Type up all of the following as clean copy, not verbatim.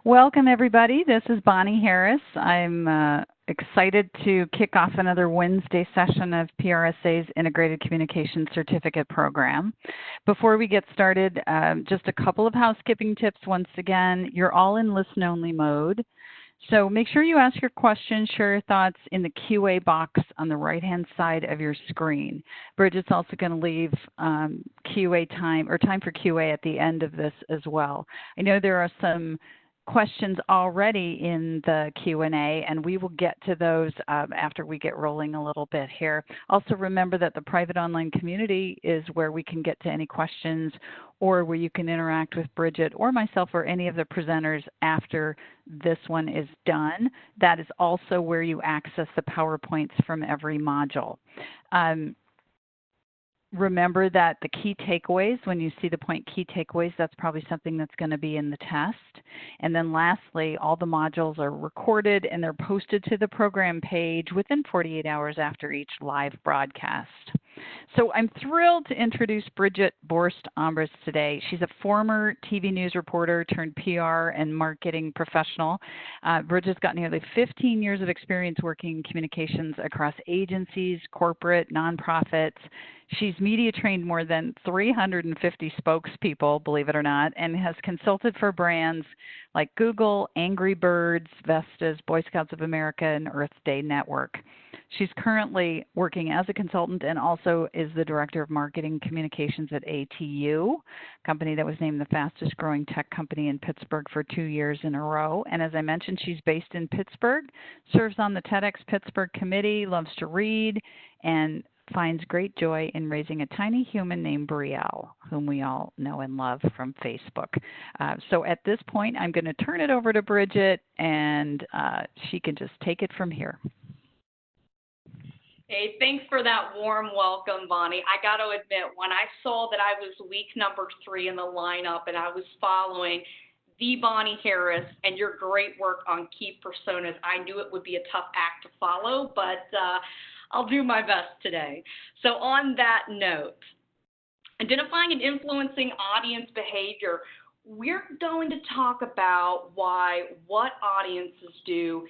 Welcome, everybody. This is Bonnie Harris. I'm excited to kick off another Wednesday session of PRSA's Integrated Communication Certificate Program. Before we get started, just a couple of housekeeping tips. Once again, you're all in listen-only mode. So make sure you ask your questions, share your thoughts in the QA box on the right-hand side of your screen. Bridgette's also going to leave QA time, or time for QA at the end of this as well. I know there are some questions already in the Q&A, and we will get to those after we get rolling a little bit here. Also remember that the private online community is where we can get to any questions or where you can interact with Bridgette or myself or any of the presenters after this one is done. That is also where you access the PowerPoints from every module. Remember that the key takeaways, when you see the point key takeaways, that's probably something that's going to be in the test. And then lastly, all the modules are recorded and they're posted to the program page within 48 hours after each live broadcast. So I'm thrilled to introduce Bridgette Borst Ombres today. She's a former TV news reporter turned PR and marketing professional. Bridgette's got nearly 15 years of experience working in communications across agencies, corporate, nonprofits. She's media trained more than 350 spokespeople, believe it or not, and has consulted for brands like Google, Angry Birds, Vestas, Boy Scouts of America, and Earth Day Network. She's currently working as a consultant and also is the Director of Marketing Communications at ATU, a company that was named the fastest growing tech company in Pittsburgh for 2 years in a row. And as I mentioned, she's based in Pittsburgh, serves on the TEDx Pittsburgh committee, loves to read, and finds great joy in raising a tiny human named Brielle, whom we all know and love from Facebook. So at this point, I'm going to turn it over to Bridgette, and she can just take it from here. Hey, thanks for that warm welcome, Bonnie. I got to admit, when I saw that I was week number 3 in the lineup and I was following the Bonnie Harris and your great work on key personas, I knew it would be a tough act to follow, but I'll do my best today. So on that note, identifying and influencing audience behavior, we're going to talk about why what audiences do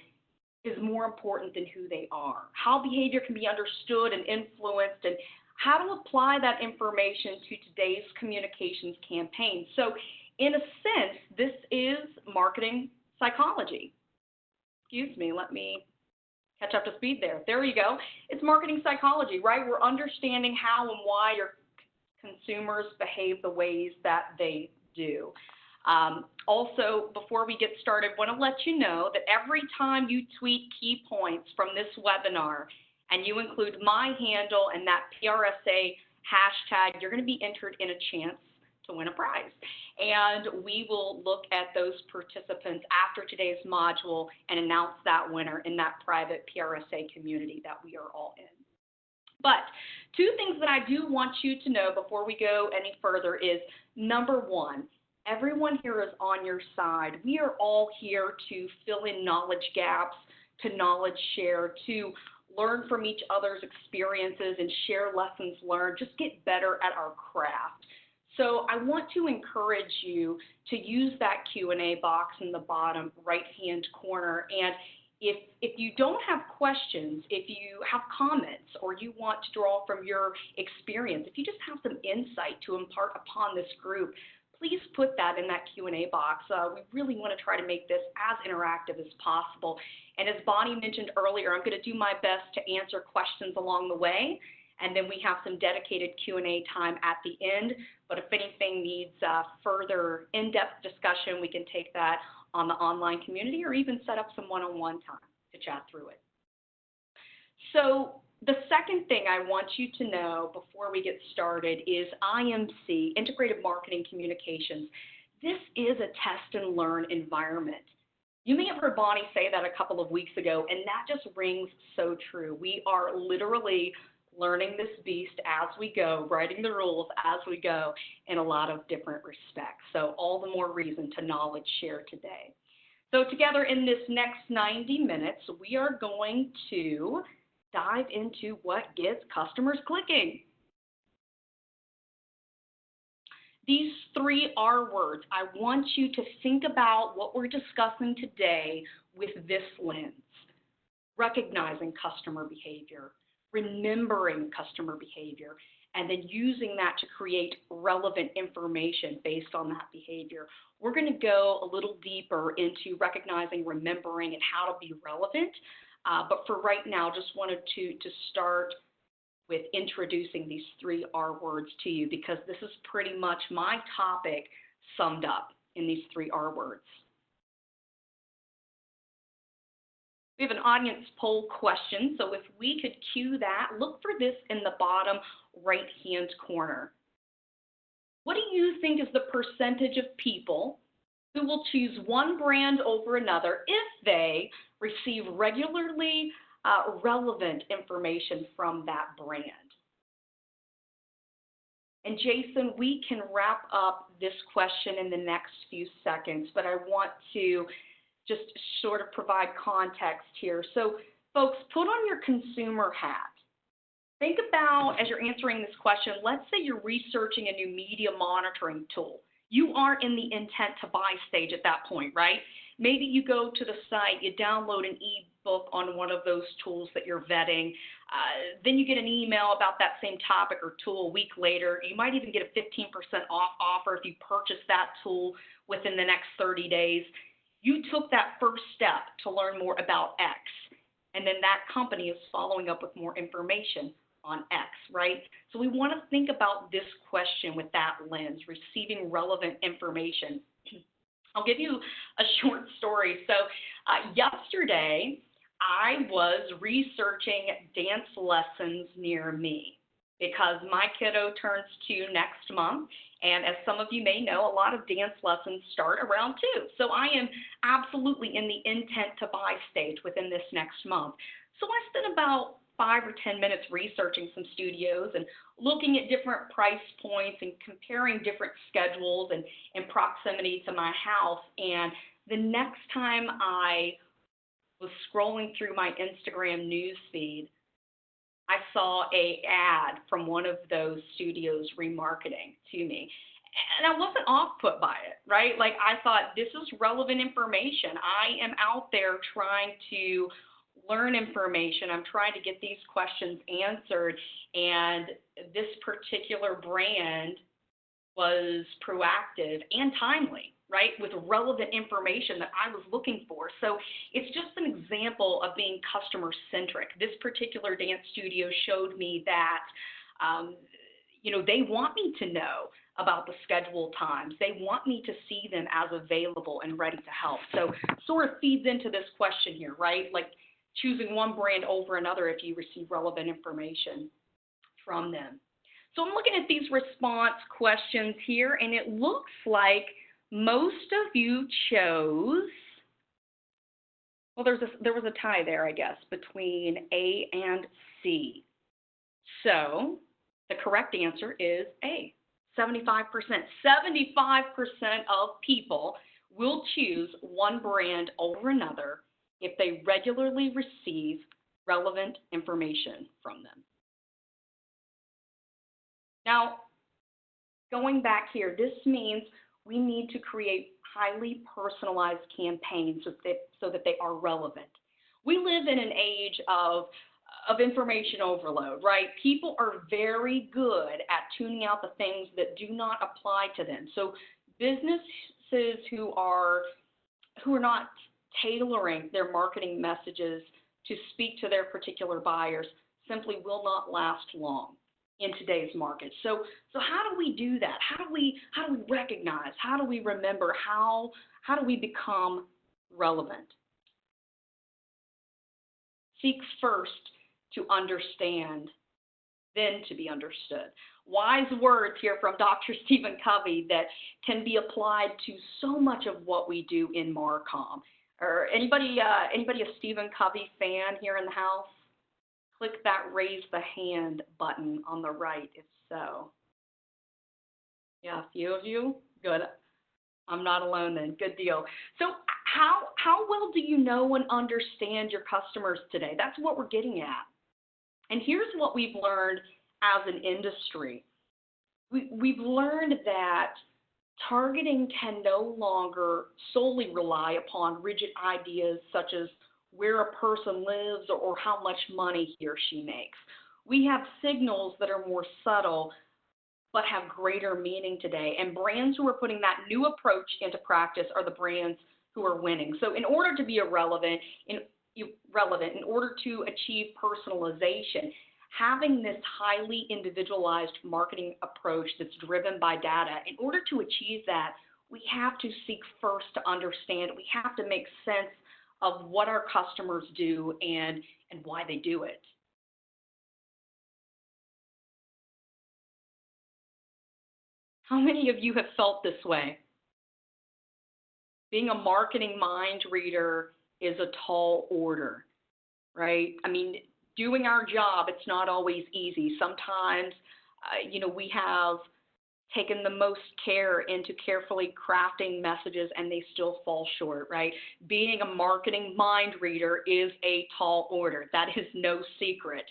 is more important than who they are, how behavior can be understood and influenced, and how to apply that information to today's communications campaign. So in a sense, this is marketing psychology. Excuse me, let me catch up to speed there. There you go. It's marketing psychology, right? We're understanding how and why your consumers behave the ways that they do. Also, before we get started, I want to let you know that every time you tweet key points from this webinar and you include my handle and that PRSA hashtag, you're going to be entered in a chance to win a prize. And we will look at those participants after today's module and announce that winner in that private PRSA community that we are all in. But 2 things that I do want you to know before we go any further is, number 1, everyone here is on your side. We are all here to fill in knowledge gaps, to knowledge share, to learn from each other's experiences and share lessons learned, just get better at our craft. So I want to encourage you to use that Q&A box in the bottom right-hand corner. And if you don't have questions, if you have comments, or you want to draw from your experience, if you just have some insight to impart upon this group, please put that in that Q&A box. We really want to try to make this as interactive as possible. And as Bonnie mentioned earlier, I'm going to do my best to answer questions along the way. And then we have some dedicated Q&A time at the end. But if anything needs further in-depth discussion, we can take that on the online community or even set up some one-on-one time to chat through it. So the second thing I want you to know before we get started is IMC, Integrated Marketing Communications. This is a test and learn environment. You may have heard Bonnie say that a couple of weeks ago, and that just rings so true. We are literally learning this beast as we go, writing the rules as we go in a lot of different respects. So all the more reason to knowledge share today. So together in this next 90 minutes, we are going to dive into what gets customers clicking. These 3 R words, I want you to think about what we're discussing today with this lens. Recognizing customer behavior, remembering customer behavior, and then using that to create relevant information based on that behavior. We're going to go a little deeper into recognizing, remembering, and how to be relevant. But for right now, just wanted to start with introducing these 3 R words to you, because this is pretty much my topic summed up in these 3 R words. We have an audience poll question, so if we could cue that, look for this in the bottom right-hand corner. What do you think is the percentage of people who will choose one brand over another if they receive regularly relevant information from that brand? And Jason, we can wrap up this question in the next few seconds, but I want to just sort of provide context here. So folks, put on your consumer hat. Think about, as you're answering this question, let's say you're researching a new media monitoring tool. You aren't in the intent to buy stage at that point, right? Maybe you go to the site, you download an ebook on one of those tools that you're vetting. Then you get an email about that same topic or tool a week later. You might even get a 15% off offer if you purchase that tool within the next 30 days. You took that first step to learn more about X, and then that company is following up with more information on X, right? So we want to think about this question with that lens, receiving relevant information. I'll give you a short story. So yesterday, I was researching dance lessons near me because my kiddo turns 2 next month. And as some of you may know, a lot of dance lessons start around 2. So I am absolutely in the intent to buy stage within this next month. So I spent about 5 or 10 minutes researching some studios and looking at different price points and comparing different schedules and proximity to my house. And the next time I was scrolling through my Instagram news feed, I saw an ad from one of those studios remarketing to me. And I wasn't off-put by it, right? Like, I thought, this is relevant information. I am out there trying to learn information. I'm trying to get these questions answered. And this particular brand was proactive and timely, right, with relevant information that I was looking for. So it's just an example of being customer-centric. This particular dance studio showed me that, they want me to know about the scheduled times. They want me to see them as available and ready to help. So sort of feeds into this question here, right, like choosing one brand over another if you receive relevant information from them. So I'm looking at these response questions here, and it looks like most of you chose, well, there was a tie there, I guess, between A and C. So the correct answer is A, 75%. 75% of people will choose one brand over another if they regularly receive relevant information from them. Now, going back here, this means we need to create highly personalized campaigns so that they are relevant. We live in an age of information overload, right? People are very good at tuning out the things that do not apply to them. So businesses who are not tailoring their marketing messages to speak to their particular buyers simply will not last long in today's market. So how do we do that? How do we recognize? How do we remember? How do we become relevant? Seeks first to understand, then to be understood. Wise words here from Dr. Stephen Covey that can be applied to so much of what we do in Marcom. Or anybody a Stephen Covey fan here in the house? Click that raise the hand button on the right if so. Yeah, a few of you? Good. I'm not alone then. Good deal. So how well do you know and understand your customers today? That's what we're getting at. And here's what we've learned as an industry. we've learned that targeting can no longer solely rely upon rigid ideas such as where a person lives or how much money he or she makes. We have signals that are more subtle but have greater meaning today. And brands who are putting that new approach into practice are the brands who are winning. So in order to be irrelevant, in order to achieve personalization, having this highly individualized marketing approach that's driven by data, in order to achieve that, we have to seek first to understand. We have to make sense of what our customers do and why they do it. How many of you have felt this way? Being a marketing mind reader is a tall order, right? I mean, doing our job, it's not always easy. Sometimes, we have taken the most care into carefully crafting messages and they still fall short, right? Being a marketing mind reader is a tall order. That is no secret.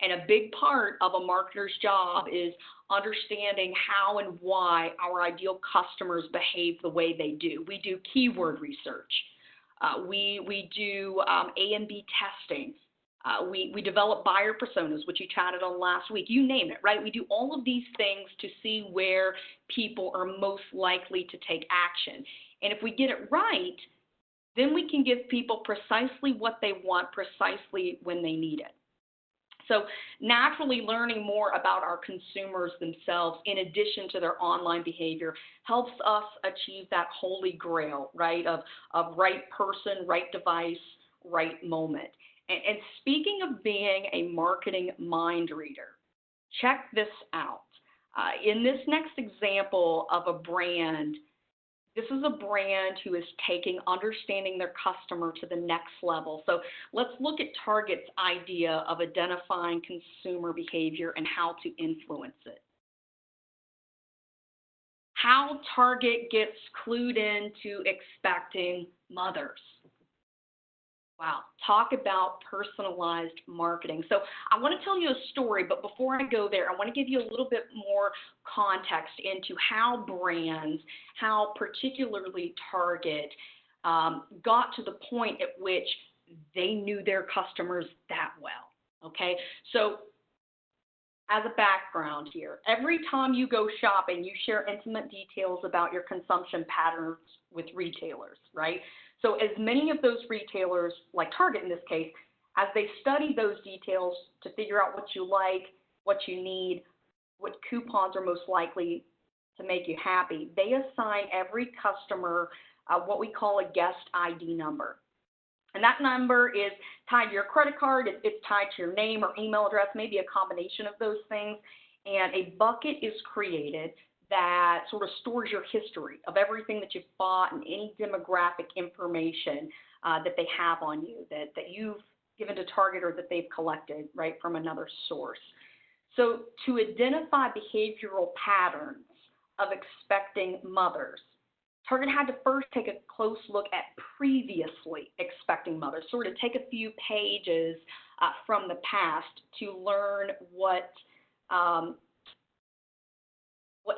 And a big part of a marketer's job is understanding how and why our ideal customers behave the way they do. We do keyword research. We do A and B testing. We develop buyer personas, which you chatted on last week. You name it, right? We do all of these things to see where people are most likely to take action. And if we get it right, then we can give people precisely what they want, precisely when they need it. So naturally, learning more about our consumers themselves in addition to their online behavior helps us achieve that holy grail, right, of right person, right device, right moment. And speaking of being a marketing mind reader, check this out. In this next example of a brand, this is a brand who is taking understanding their customer to the next level. So let's look at Target's idea of identifying consumer behavior and how to influence it. How Target gets clued into expecting mothers. Wow, talk about personalized marketing. So I want to tell you a story, but before I go there, I want to give you a little bit more context into how brands, how particularly Target, got to the point at which they knew their customers that well, okay? So as a background here, every time you go shopping, you share intimate details about your consumption patterns with retailers, right? So as many of those retailers, like Target in this case, as they study those details to figure out what you like, what you need, what coupons are most likely to make you happy, they assign every customer what we call a guest ID number. And that number is tied to your credit card, it's tied to your name or email address, maybe a combination of those things, and a bucket is created that sort of stores your history of everything that you've bought and any demographic information that they have on you, that you've given to Target or that they've collected, right, from another source. So to identify behavioral patterns of expecting mothers, Target had to first take a close look at previously expecting mothers, sort of take a few pages from the past to learn what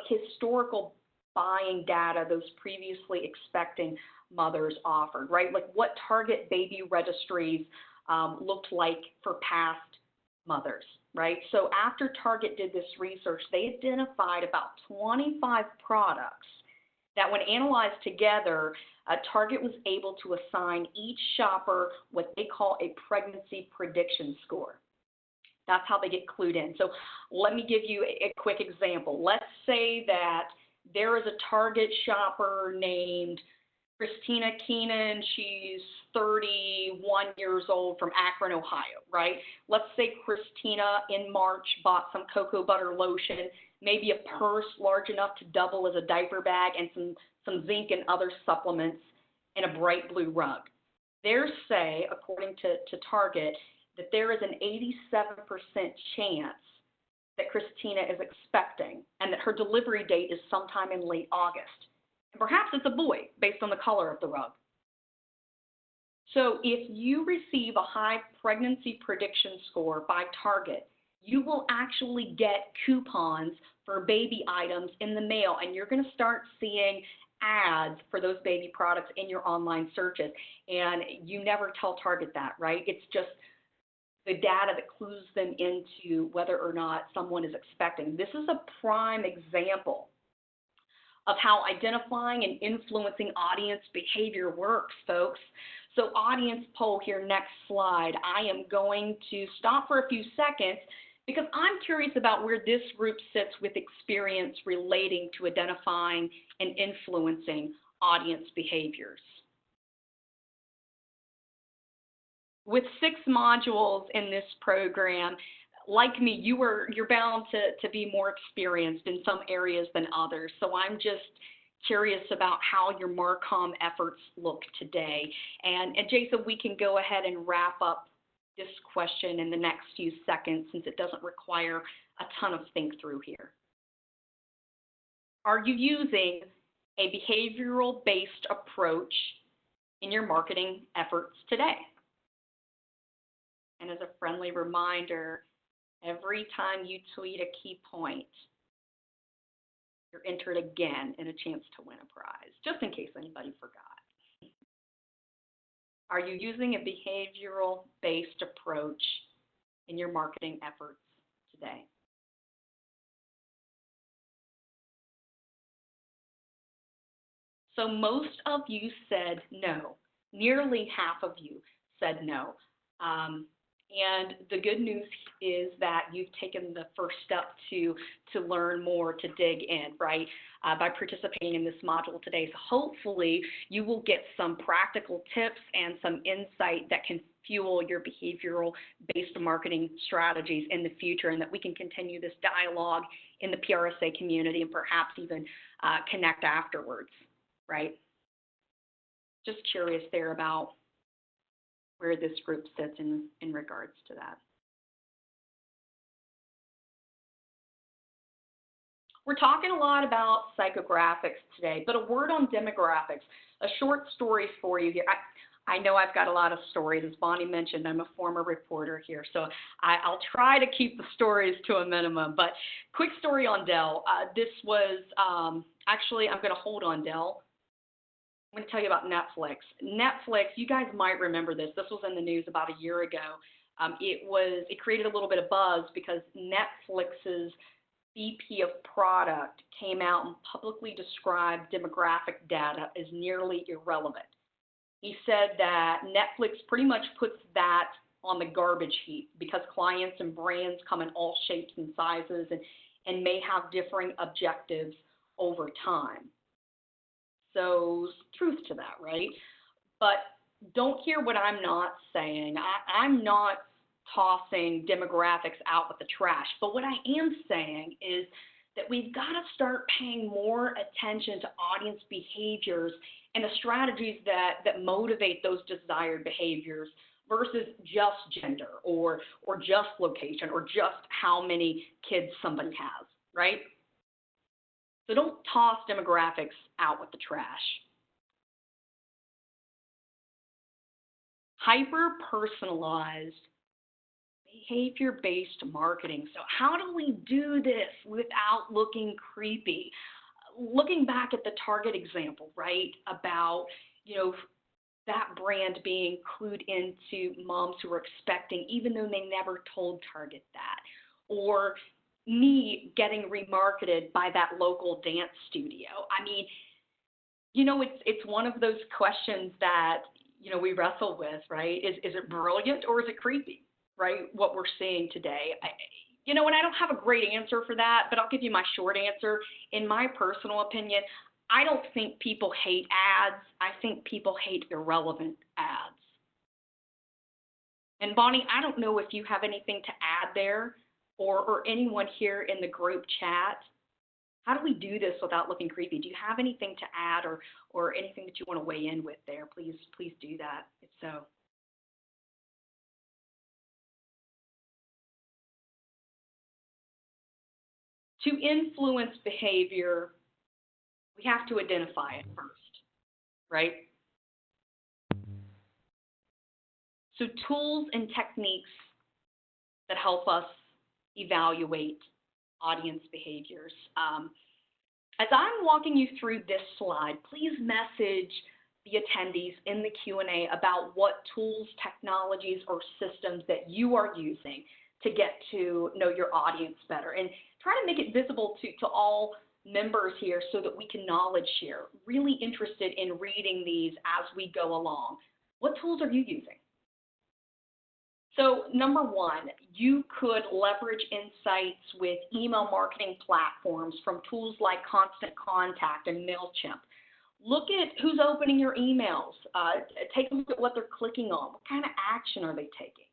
historical buying data those previously expecting mothers offered, right? Like what Target baby registries looked like for past mothers, right? So after Target did this research, they identified about 25 products that when analyzed together, Target was able to assign each shopper what they call a pregnancy prediction score. That's how they get clued in. So let me give you a quick example. Let's say that there is a Target shopper named Christina Keenan. She's 31 years old from Akron, Ohio, right? Let's say Christina in March bought some cocoa butter lotion, maybe a purse large enough to double as a diaper bag, and some zinc and other supplements, and a bright blue rug. There's say, according to Target, that there is an 87% chance that Christina is expecting and that her delivery date is sometime in late August. And perhaps it's a boy based on the color of the rug. So if you receive a high pregnancy prediction score by Target, you will actually get coupons for baby items in the mail, and you're going to start seeing ads for those baby products in your online searches. And you never tell Target that, right? It's just the data that clues them into whether or not someone is expecting. This is a prime example of how identifying and influencing audience behavior works, folks. So audience poll here, next slide. I am going to stop for a few seconds because I'm curious about where this group sits with experience relating to identifying and influencing audience behaviors. With 6 modules in this program, like me, you're bound to be more experienced in some areas than others. So I'm just curious about how your MarCom efforts look today. And Jason, we can go ahead and wrap up this question in the next few seconds since it doesn't require a ton of think through here. Are you using a behavioral-based approach in your marketing efforts today? And as a friendly reminder, every time you tweet a key point, you're entered again in a chance to win a prize, just in case anybody forgot. Are you using a behavioral-based approach in your marketing efforts today? So most of you said no. Nearly half of you said no. And the good news is that you've taken the first step to learn more, to dig in, right, by participating in this module today. So hopefully you will get some practical tips and some insight that can fuel your behavioral-based marketing strategies in the future, and that we can continue this dialogue in the PRSA community and perhaps even connect afterwards, right? Just curious there about where this group sits in regards to that. We're talking a lot about psychographics today, but a word on demographics, a short story for you here. I know I've got a lot of stories. As Bonnie mentioned, I'm a former reporter here, so I'll try to keep the stories to a minimum. But quick story on Dell. This was, actually, I'm going to hold on Dell. I'm going to tell you about Netflix. Netflix, you guys might remember this. This was in the news about a year ago. It created a little bit of buzz because Netflix's VP of product came out and publicly described demographic data as nearly irrelevant. He said that Netflix pretty much puts that on the garbage heap because clients and brands come in all shapes and sizes and may have differing objectives over time. So truth to that, right? But don't hear what I'm not saying. I'm not tossing demographics out with the trash. But what I am saying is that we've got to start paying more attention to audience behaviors and the strategies that motivate those desired behaviors versus just gender or just location or just how many kids somebody has, right? So don't toss demographics out with the trash. Hyper-personalized, behavior-based marketing. So how do we do this without looking creepy? Looking back at the Target example, right, about, that brand being clued into moms who are expecting, even though they never told Target that. Or me getting remarketed by that local dance studio. I mean, it's one of those questions that, we wrestle with, right? Is it brilliant or is it creepy, right? What we're seeing today. And I don't have a great answer for that, but I'll give you my short answer. In my personal opinion, I don't think people hate ads. I think people hate irrelevant ads. And Bonnie, I don't know if you have anything to add there or anyone here in the group chat. How do we do this without looking creepy? Do you have anything to add or anything that you want to weigh in with there? Please do that, if so. To influence behavior, we have to identify it first, right? So tools and techniques that help us evaluate audience behaviors. As I'm walking you through this slide, please message the attendees in the Q&A about what tools, technologies, or systems that you are using to get to know your audience better. And try to make it visible to all members here so that we can knowledge share. Really interested in reading these as we go along. What tools are you using? So number one, you could leverage insights with email marketing platforms from tools like Constant Contact and MailChimp. Look at who's opening your emails. Take a look at what they're clicking on. What kind of action are they taking?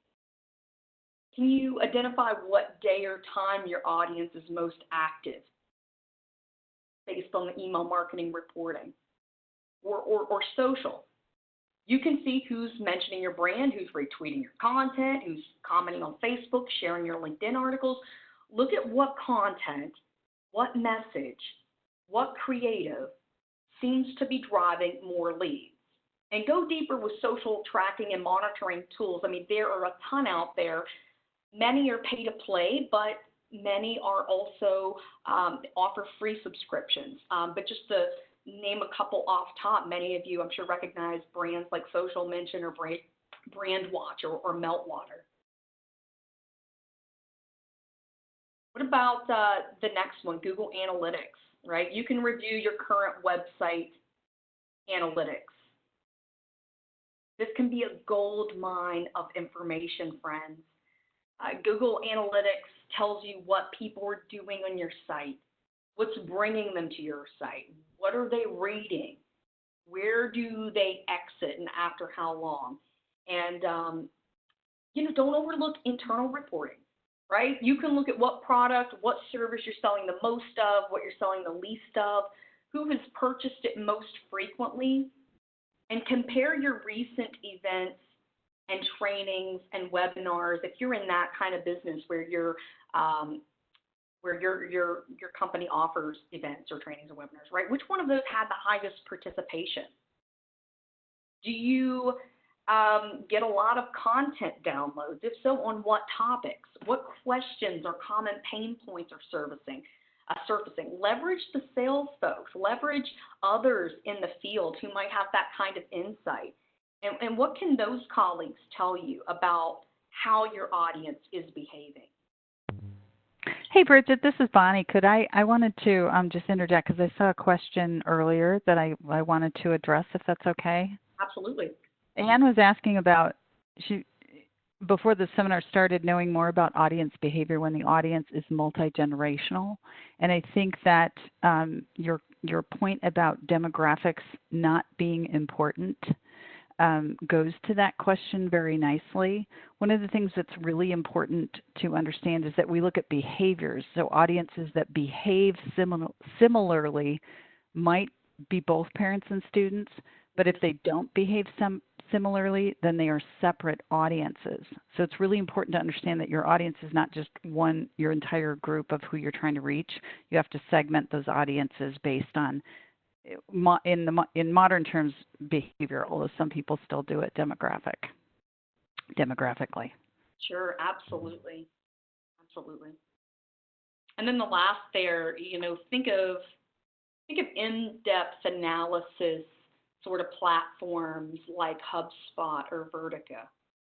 Can you identify what day or time your audience is most active based on the email marketing reporting? Or social. You can see who's mentioning your brand, who's retweeting your content, who's commenting on Facebook, sharing your LinkedIn articles. Look at what content, what message, what creative seems to be driving more leads. And go deeper with social tracking and monitoring tools. I mean, there are a ton out there. Many are pay to play, but many are also offer free subscriptions. But just to name a couple off top, many of you I'm sure recognize brands like Social Mention or Brand Watch or Meltwater. What about the next one, Google Analytics, right? You can review your current website analytics. This can be a gold mine of information, friends. Google Analytics tells you what people are doing on your site, what's bringing them to your site, what are they reading, where do they exit and after how long. And, don't overlook internal reporting, right? You can look at what product, what service you're selling the most of, what you're selling the least of, who has purchased it most frequently, and compare your recent events and trainings and webinars, if you're in that kind of business where your company offers events or trainings or webinars, right? Which one of those had the highest participation? Do you get a lot of content downloads? If so, on what topics? What questions or common pain points are surfacing? Leverage the sales folks, leverage others in the field who might have that kind of insight. And what can those colleagues tell you about how your audience is behaving? Hey, Bridgette, this is Bonnie. I wanted to just interject because I saw a question earlier that I wanted to address, if that's okay. Absolutely. Anne was asking about, before the seminar started, knowing more about audience behavior when the audience is multi-generational. And I think that your point about demographics not being important goes to that question very nicely. One of the things that's really important to understand is that we look at behaviors. So audiences that behave similarly might be both parents and students, but if they don't behave similarly, then they are separate audiences. So it's really important to understand that your audience is not just your entire group of who you're trying to reach. You have to segment those audiences based on, in modern terms, behavior, although some people still do it demographically. Sure, absolutely. And then the last there, think of in-depth analysis sort of platforms like HubSpot or Vertica,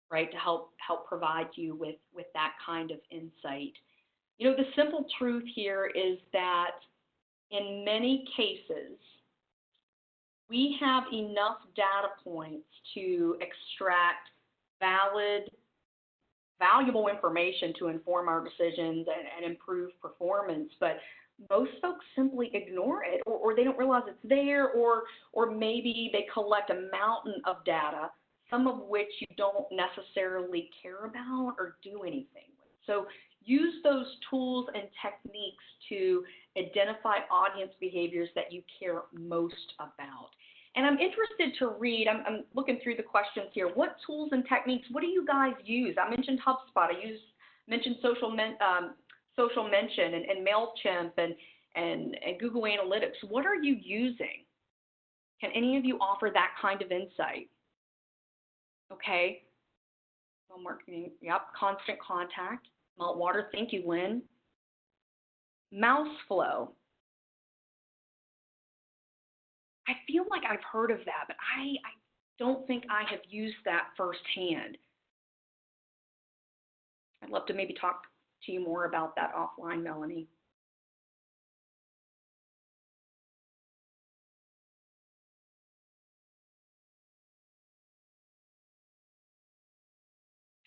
right, to help provide you with that kind of insight. The simple truth here is that in many cases, we have enough data points to extract valuable information to inform our decisions and improve performance, but most folks simply ignore it, or they don't realize it's there, or maybe they collect a mountain of data, some of which you don't necessarily care about or do anything with. So use those tools and techniques to identify audience behaviors that you care most about. And I'm interested to read, I'm looking through the questions here. What tools and techniques, what do you guys use? I mentioned HubSpot, mentioned Social Mention and MailChimp and Google Analytics. What are you using? Can any of you offer that kind of insight? Okay. Marketing, yep, Constant Contact. Malt water, thank you, Lynn. Mouse flow. I feel like I've heard of that, but I don't think I have used that firsthand. I'd love to maybe talk to you more about that offline, Melanie.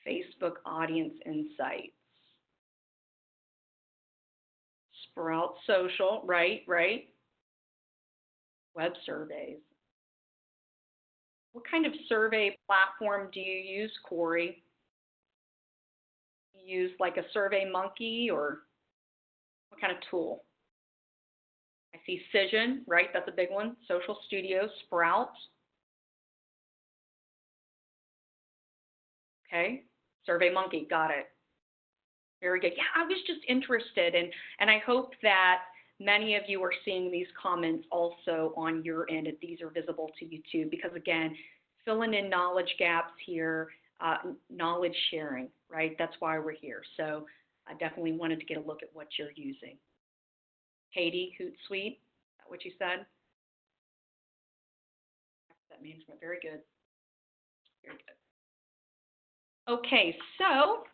Facebook audience insights. Sprout social, right. Web surveys. What kind of survey platform do you use, Corey? You use like a Survey Monkey, or what kind of tool? I see Cision, right? That's a big one. Social Studio, Sprout. Okay, Survey Monkey, got it. Very good. Yeah, I was just interested, and I hope that many of you are seeing these comments also on your end, if these are visible to you too, because again, filling in knowledge gaps here, knowledge sharing, right? That's why we're here. So I definitely wanted to get a look at what you're using. Katie, Hootsuite, is that what you said? That management, very good. Very good. Okay, so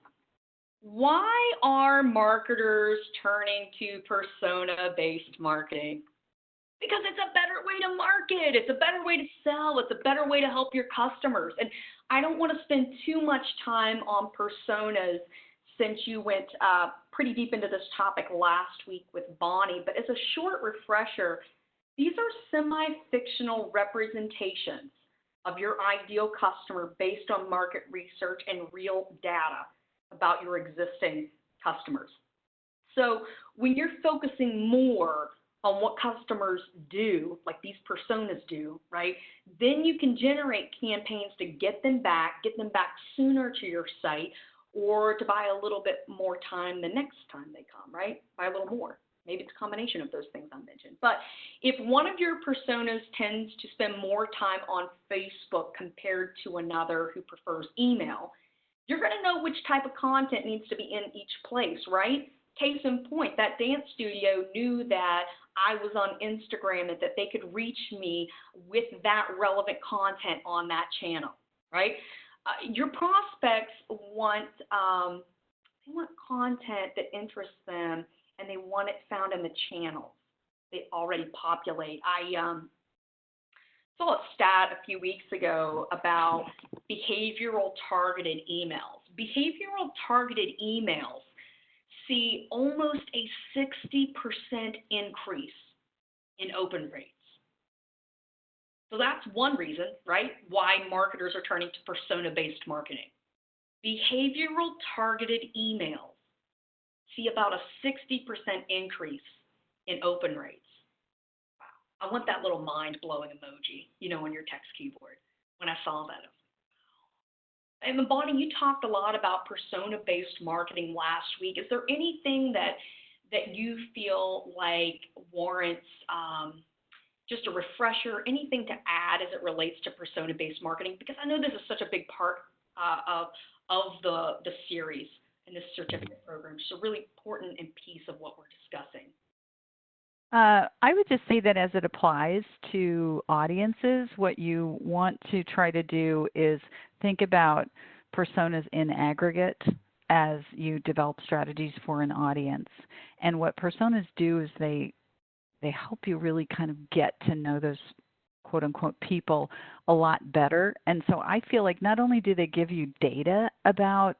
why are marketers turning to persona-based marketing? Because it's a better way to market, it's a better way to sell, it's a better way to help your customers. And I don't want to spend too much time on personas, since you went pretty deep into this topic last week with Bonnie, but as a short refresher, these are semi-fictional representations of your ideal customer based on market research and real data about your existing customers. So when you're focusing more on what customers do, like these personas do, right, then you can generate campaigns to get them back sooner to your site, or to buy a little bit more time the next time they come, right? Buy a little more. Maybe it's a combination of those things I mentioned. But if one of your personas tends to spend more time on Facebook compared to another who prefers email, you're going to know which type of content needs to be in each place, right? Case in point, that dance studio knew that I was on Instagram and that they could reach me with that relevant content on that channel, right? Your prospects want they want content that interests them, and they want it found in the channels they already populate. I saw a stat a few weeks ago about behavioral targeted emails. Behavioral targeted emails see almost a 60% increase in open rates. So that's one reason, right, why marketers are turning to persona-based marketing. Behavioral targeted emails see about a 60% increase in open rates. Wow. I want that little mind-blowing emoji, you know, on your text keyboard when I saw that. And Bonnie, you talked a lot about persona-based marketing last week. Is there anything that you feel like warrants just a refresher, anything to add as it relates to persona-based marketing? Because I know this is such a big part of the series and this certificate program. It's a really important and piece of what we're discussing. I would just say that as it applies to audiences, what you want to try to do is think about personas in aggregate as you develop strategies for an audience. And what personas do is they help you really kind of get to know those quote-unquote people a lot better. And so I feel like not only do they give you data about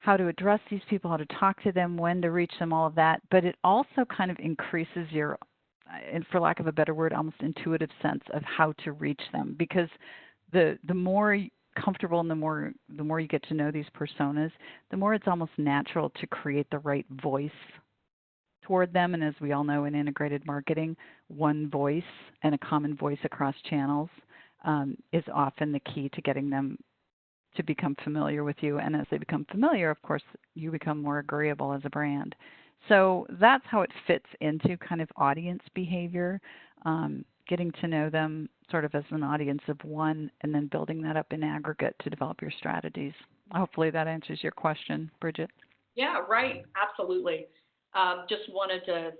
how to address these people, how to talk to them, when to reach them, all of that, but it also kind of increases your, and for lack of a better word, almost intuitive sense of how to reach them. Because the more comfortable and the more you get to know these personas, the more it's almost natural to create the right voice toward them. And as we all know in integrated marketing, one voice and a common voice across channels is often the key to getting them to become familiar with you. And as they become familiar, of course, you become more agreeable as a brand. So that's how it fits into kind of audience behavior, getting to know them sort of as an audience of one, and then building that up in aggregate to develop your strategies. Hopefully that answers your question, Bridgette. Yeah, right. Absolutely. Just wanted to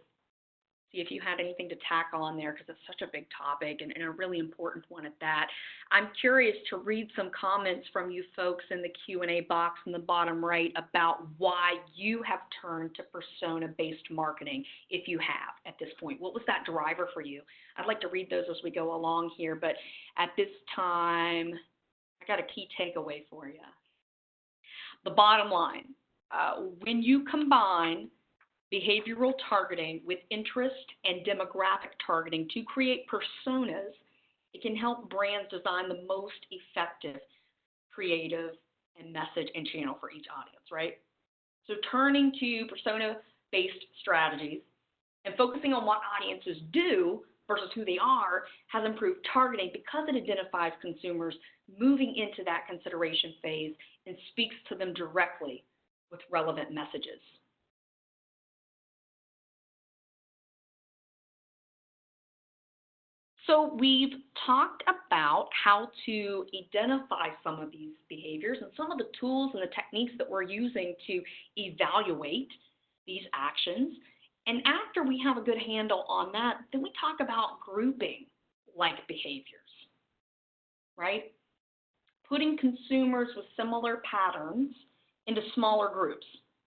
see if you had anything to tack on there because it's such a big topic and a really important one at that. I'm curious to read some comments from you folks in the Q&A box in the bottom right about why you have turned to persona-based marketing, if you have at this point. What was that driver for you? I'd like to read those as we go along here, but at this time, I got a key takeaway for you. The bottom line, when you combine behavioral targeting with interest and demographic targeting to create personas, it can help brands design the most effective, creative, and message and channel for each audience, right? So turning to persona-based strategies and focusing on what audiences do versus who they are has improved targeting because it identifies consumers moving into that consideration phase and speaks to them directly with relevant messages. So we've talked about how to identify some of these behaviors and some of the tools and the techniques that we're using to evaluate these actions. And after we have a good handle on that, then we talk about grouping like behaviors, right? Putting consumers with similar patterns into smaller groups,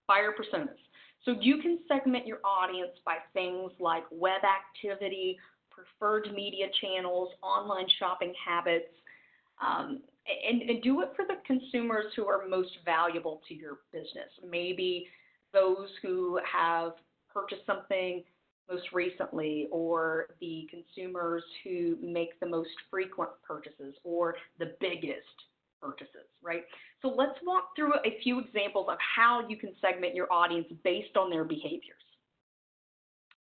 buyer personas. So you can segment your audience by things like web activity, preferred media channels, online shopping habits, and do it for the consumers who are most valuable to your business. Maybe those who have purchased something most recently, or the consumers who make the most frequent purchases or the biggest purchases, right? So let's walk through a few examples of how you can segment your audience based on their behaviors.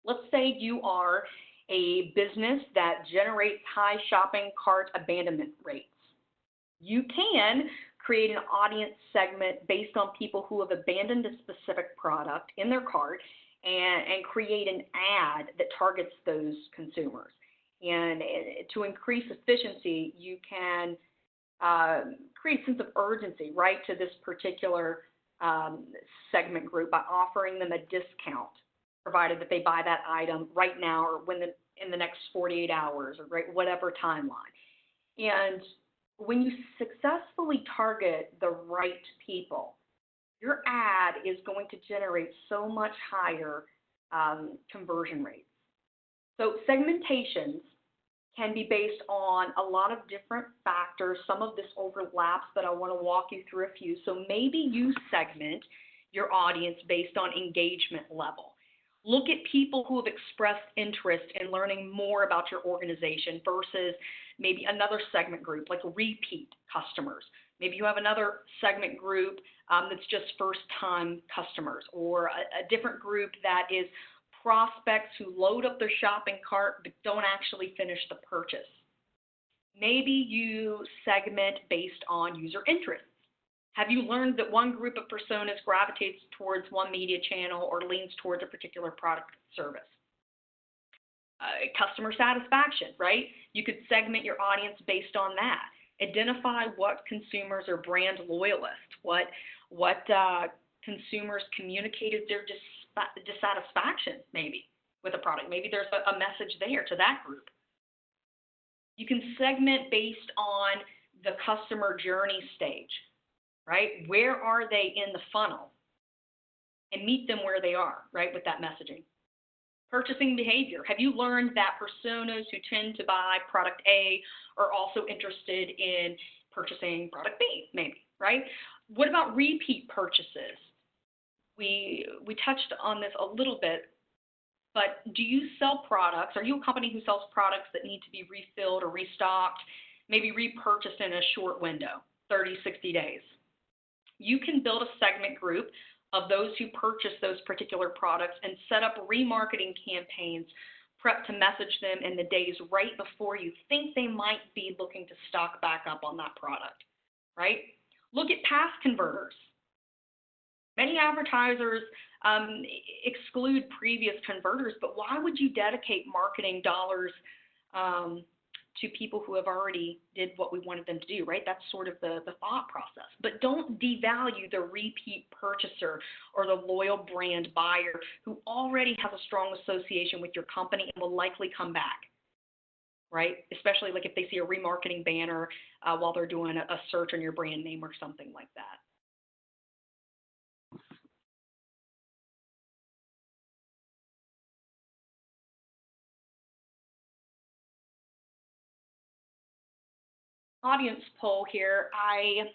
Let's say you are a business that generates high shopping cart abandonment rates. You can create an audience segment based on people who have abandoned a specific product in their cart and create an ad that targets those consumers. And to increase efficiency, you can create a sense of urgency, right, to this particular segment group by offering them a discount, provided that they buy that item right now or in the next 48 hours or right, whatever timeline. And when you successfully target the right people, your ad is going to generate so much higher conversion rates. So segmentations can be based on a lot of different factors. Some of this overlaps, but I want to walk you through a few. So maybe you segment your audience based on engagement level. Look at people who have expressed interest in learning more about your organization versus maybe another segment group like repeat customers. Maybe you have another segment group that's just first-time customers, or a different group that is prospects who load up their shopping cart but don't actually finish the purchase. Maybe you segment based on user interests. Have you learned that one group of personas gravitates towards one media channel or leans towards a particular product or service? Customer satisfaction, right? You could segment your audience based on that. Identify what consumers are brand loyalists, what consumers communicated their dissatisfaction maybe with a product. Maybe there's a message there to that group. You can segment based on the customer journey stage, right? Where are they in the funnel? And meet them where they are, right, with that messaging. Purchasing behavior. Have you learned that personas who tend to buy product A are also interested in purchasing product B, maybe, right? What about repeat purchases? We touched on this a little bit, but do you sell products? Are you a company who sells products that need to be refilled or restocked, maybe repurchased in a short window, 30, 60 days? You can build a segment group of those who purchase those particular products and set up remarketing campaigns, prep to message them in the days right before you think they might be looking to stock back up on that product, right? Look at past converters. Many advertisers exclude previous converters, but why would you dedicate marketing dollars to people who have already did what we wanted them to do, right? That's sort of the thought process. But don't devalue the repeat purchaser or the loyal brand buyer who already has a strong association with your company and will likely come back, right? Especially like if they see a remarketing banner while they're doing a search on your brand name or something like that. Audience poll here. I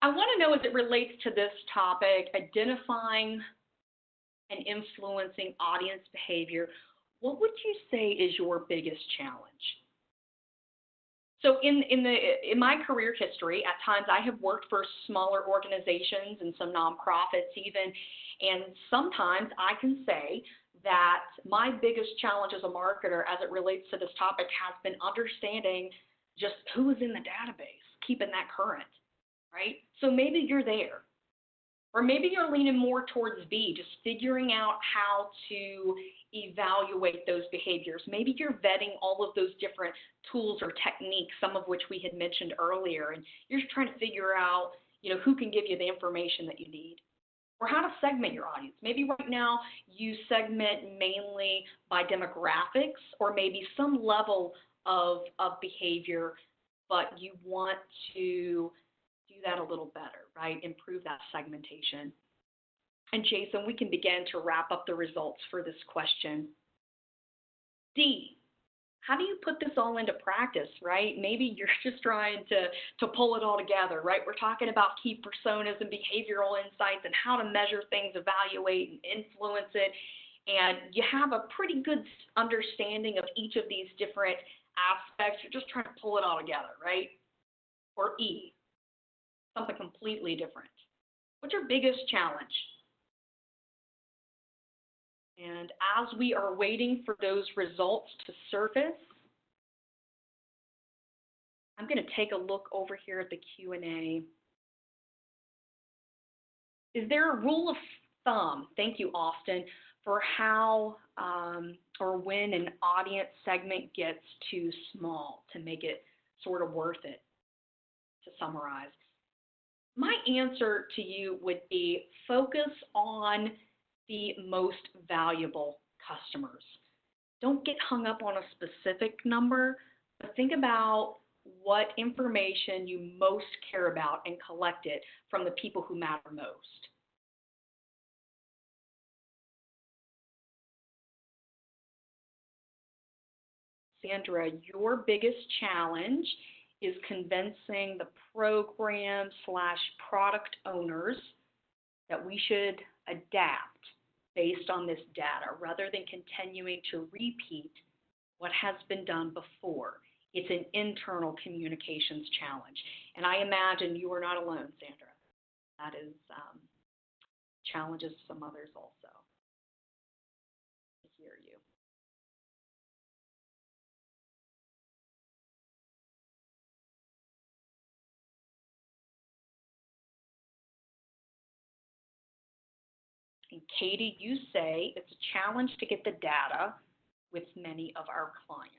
want to know, as it relates to this topic, identifying and influencing audience behavior, what would you say is your biggest challenge? So in my career history, at times I have worked for smaller organizations and some nonprofits even, and sometimes I can say that my biggest challenge as a marketer as it relates to this topic has been understanding just who is in the database, keeping that current, right? So maybe you're there. Or maybe you're leaning more towards B, just figuring out how to evaluate those behaviors. Maybe you're vetting all of those different tools or techniques, some of which we had mentioned earlier, and you're just trying to figure out, who can give you the information that you need. Or how to segment your audience. Maybe right now you segment mainly by demographics or maybe some level of behavior, but you want to do that a little better, right? Improve that segmentation. And Jason, we can begin to wrap up the results for this question. D, how do you put this all into practice, right? Maybe you're just trying to pull it all together, right? We're talking about key personas and behavioral insights and how to measure things, evaluate, and influence it. And you have a pretty good understanding of each of these different aspects. You're just trying to pull it all together, right? Or E, something completely different. What's your biggest challenge? And as we are waiting for those results to surface, I'm going to take a look over here at the Q&A. Is there a rule of thumb, thank you, Austin, for how or when an audience segment gets too small to make it sort of worth it, to summarize? My answer to you would be focus on the most valuable customers. Don't get hung up on a specific number, but think about what information you most care about and collect it from the people who matter most. Sandra, your biggest challenge is convincing the program/product owners that we should adapt based on this data rather than continuing to repeat what has been done before. It's an internal communications challenge. And I imagine you are not alone, Sandra. That is challenges some others also. I hear you. And Katie, you say it's a challenge to get the data with many of our clients.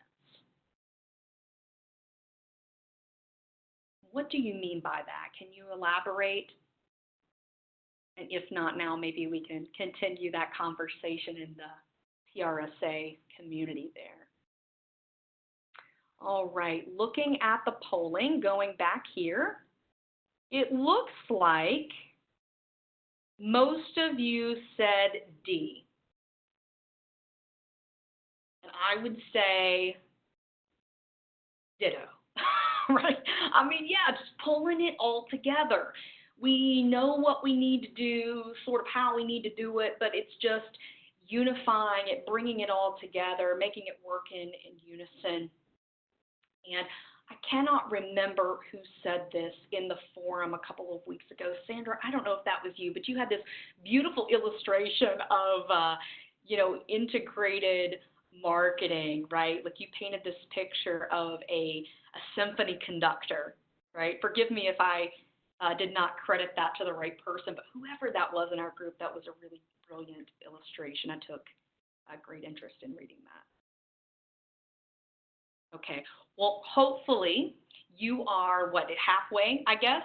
What do you mean by that? Can you elaborate? And if not now, maybe we can continue that conversation in the PRSA community there. All right, looking at the polling, going back here, it looks like most of you said D. And I would say ditto, right? I mean, yeah, just pulling it all together. We know what we need to do, sort of how we need to do it, but it's just unifying it, bringing it all together, making it work in unison. And I cannot remember who said this in the forum a couple of weeks ago. Sandra, I don't know if that was you, but you had this beautiful illustration of, integrated marketing, right? Like you painted this picture of a symphony conductor, right? Forgive me if I did not credit that to the right person, but whoever that was in our group, that was a really brilliant illustration. I took a great interest in reading that. Okay, well, hopefully you are, what, halfway, I guess,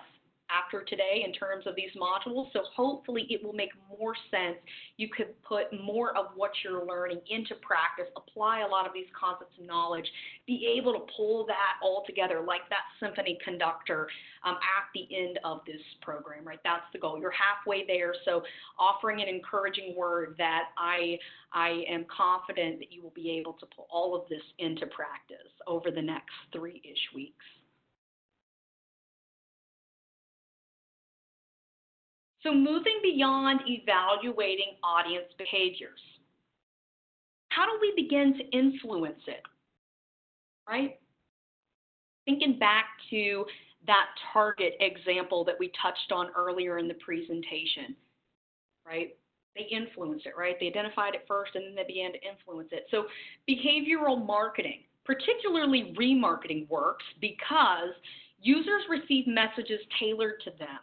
after today in terms of these modules. So hopefully it will make more sense. You could put more of what you're learning into practice, apply a lot of these concepts of knowledge, be able to pull that all together like that symphony conductor at the end of this program, right? That's the goal. You're halfway there. So offering an encouraging word that I am confident that you will be able to pull all of this into practice over the next 3-ish weeks. So moving beyond evaluating audience behaviors, how do we begin to influence it, right? Thinking back to that target example that we touched on earlier in the presentation, right? They influenced it, right? They identified it first and then they began to influence it. So behavioral marketing, particularly remarketing, works because users receive messages tailored to them.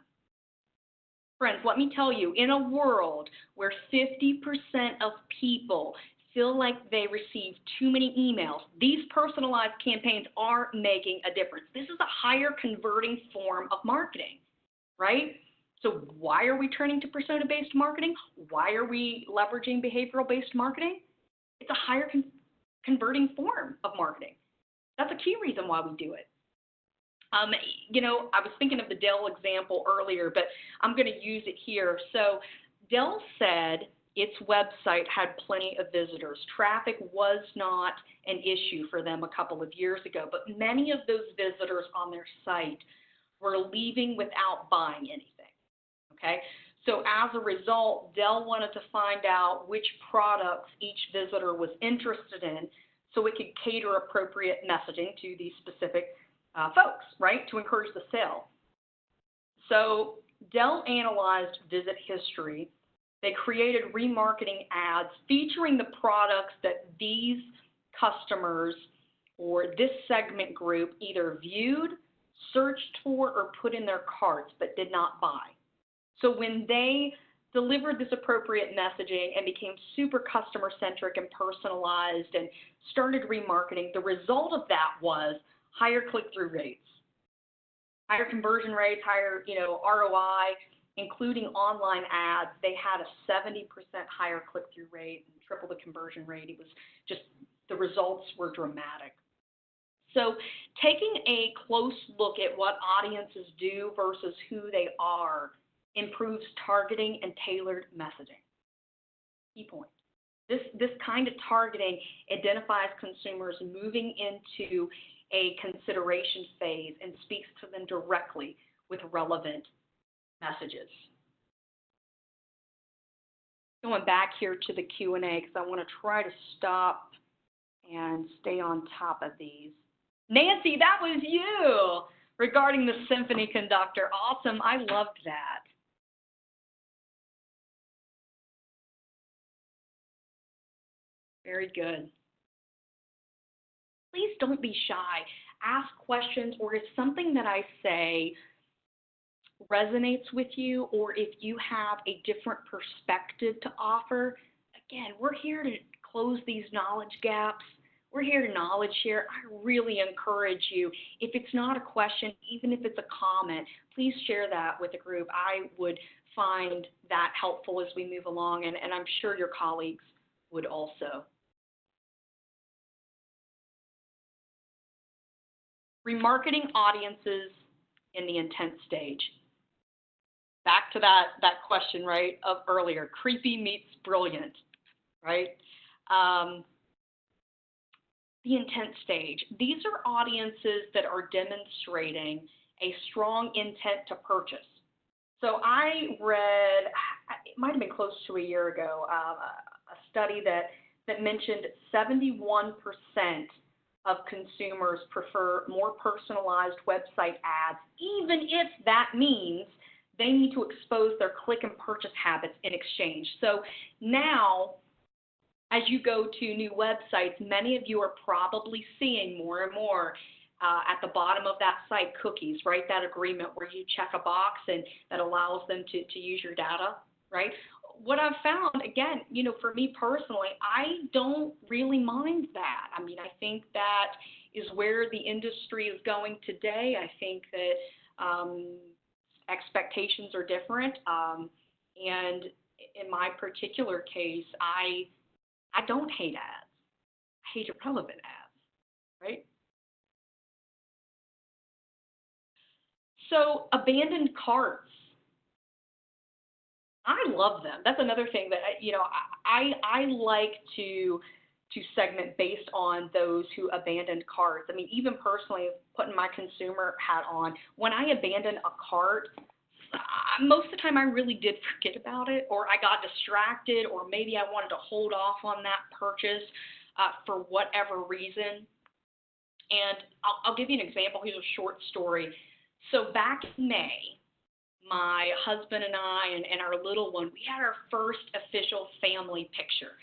Friends, let me tell you, in a world where 50% of people feel like they receive too many emails, these personalized campaigns are making a difference. This is a higher converting form of marketing, right? So why are we turning to persona-based marketing? Why are we leveraging behavioral-based marketing? It's a higher converting form of marketing. That's a key reason why we do it. You know, I was thinking of the Dell example earlier, but I'm going to use it here. So Dell said its website had plenty of visitors. Traffic was not an issue for them a couple of years ago, but many of those visitors on their site were leaving without buying anything, okay? So as a result, Dell wanted to find out which products each visitor was interested in so it could cater appropriate messaging to these specific folks, right, to encourage the sale. So Dell analyzed visit history. They created remarketing ads featuring the products that these customers or this segment group either viewed, searched for, or put in their carts but did not buy. So when they delivered this appropriate messaging and became super customer-centric and personalized and started remarketing, the result of that was higher click-through rates, higher conversion rates, higher, ROI, including online ads. They had a 70% higher click-through rate and triple the conversion rate. It was just, the results were dramatic. So taking a close look at what audiences do versus who they are improves targeting and tailored messaging. Key point. This kind of targeting identifies consumers moving into a consideration phase and speaks to them directly with relevant messages. Going back here to the Q&A because I want to try to stop and stay on top of these. Nancy, that was you regarding the symphony conductor. Awesome. I loved that. Very good. Please don't be shy. Ask questions, or if something that I say resonates with you, or if you have a different perspective to offer, again, we're here to close these knowledge gaps. We're here to knowledge share. I really encourage you, if it's not a question, even if it's a comment, please share that with the group. I would find that helpful as we move along, and I'm sure your colleagues would also. Remarketing audiences in the intent stage. Back to that question, right, of earlier, creepy meets brilliant, right? The intent stage. These are audiences that are demonstrating a strong intent to purchase. So I read, it might have been close to a year ago, a study that mentioned 71% of consumers prefer more personalized website ads, even if that means they need to expose their click and purchase habits in exchange. So now, as you go to new websites, many of you are probably seeing more and more at the bottom of that site cookies, right? That agreement where you check a box and that allows them to use your data, right? What I've found, again, for me personally, I don't really mind that. I mean, I think that is where the industry is going today. I think that expectations are different. And in my particular case, I don't hate ads. I hate irrelevant ads, right? So abandoned carts. I love them. That's another thing that I like to segment based on those who abandoned carts. I mean, even personally, putting my consumer hat on, when I abandon a cart, most of the time I really did forget about it, or I got distracted, or maybe I wanted to hold off on that purchase for whatever reason. And I'll give you an example. Here's a short story. So back in May, my husband and I and our little one, we had our first official family picture.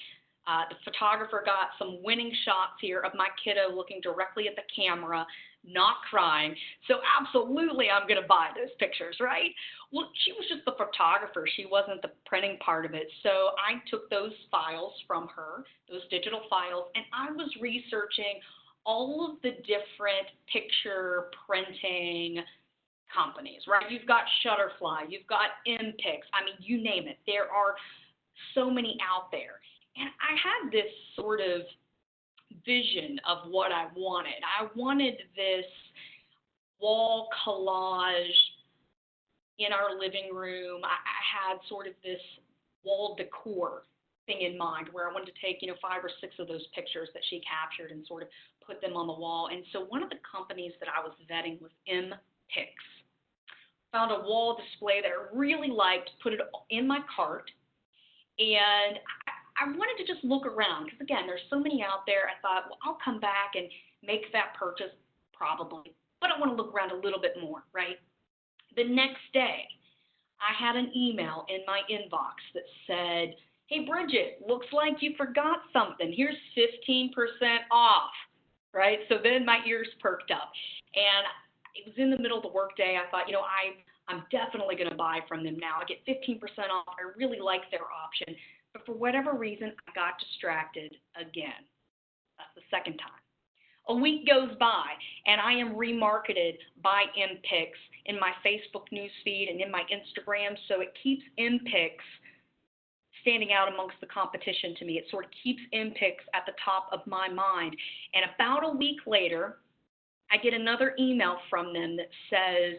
The photographer got some winning shots here of my kiddo looking directly at the camera, not crying. So absolutely I'm going to buy those pictures, right? Well, she was just the photographer. She wasn't the printing part of it. So I took those files from her, those digital files, and I was researching all of the different picture printing companies, right? You've got Shutterfly, you've got MPix, I mean, you name it. There are so many out there. And I had this sort of vision of what I wanted. I wanted this wall collage in our living room. I had sort of this wall decor thing in mind where I wanted to take, 5 or 6 of those pictures that she captured and sort of put them on the wall. And so one of the companies that I was vetting was MPix. Found a wall display that I really liked, put it in my cart, and I wanted to just look around because, again, there's so many out there. I thought, well, I'll come back and make that purchase probably, but I want to look around a little bit more, right? The next day, I had an email in my inbox that said, hey, Bridget, looks like you forgot something. Here's 15% off, right? So then my ears perked up, and it was in the middle of the workday. I thought, I'm definitely going to buy from them now. I get 15% off. I really like their option. But for whatever reason, I got distracted again. That's the second time. A week goes by, and I am remarketed by MPix in my Facebook newsfeed and in my Instagram. So it keeps MPix standing out amongst the competition to me. It sort of keeps MPix at the top of my mind. And about a week later, I get another email from them that says,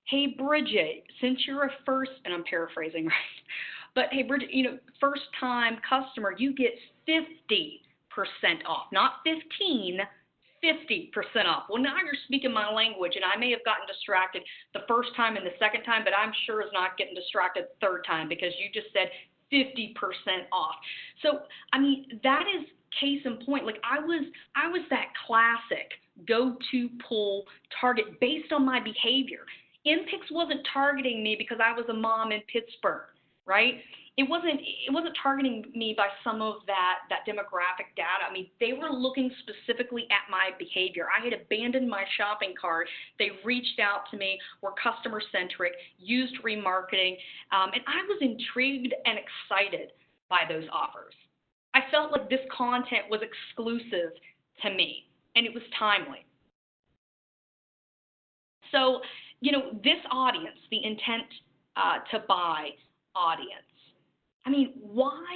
hey, Bridget, since you're a first, and I'm paraphrasing, right? But hey, Bridget, first-time customer, you get 50% off, not 15, 50% off. Well, now you're speaking my language, and I may have gotten distracted the first time and the second time, but I'm sure is not getting distracted the third time because you just said 50% off. So, I mean, that is case in point. Like I was that classic go-to pull target based on my behavior. MPix wasn't targeting me because I was a mom in Pittsburgh, right? It wasn't targeting me by some of that demographic data. I mean, they were looking specifically at my behavior. I had abandoned my shopping cart. They reached out to me, were customer-centric, used remarketing, and I was intrigued and excited by those offers. I felt like this content was exclusive to me, and it was timely. So, this audience, the intent to buy audience, I mean, why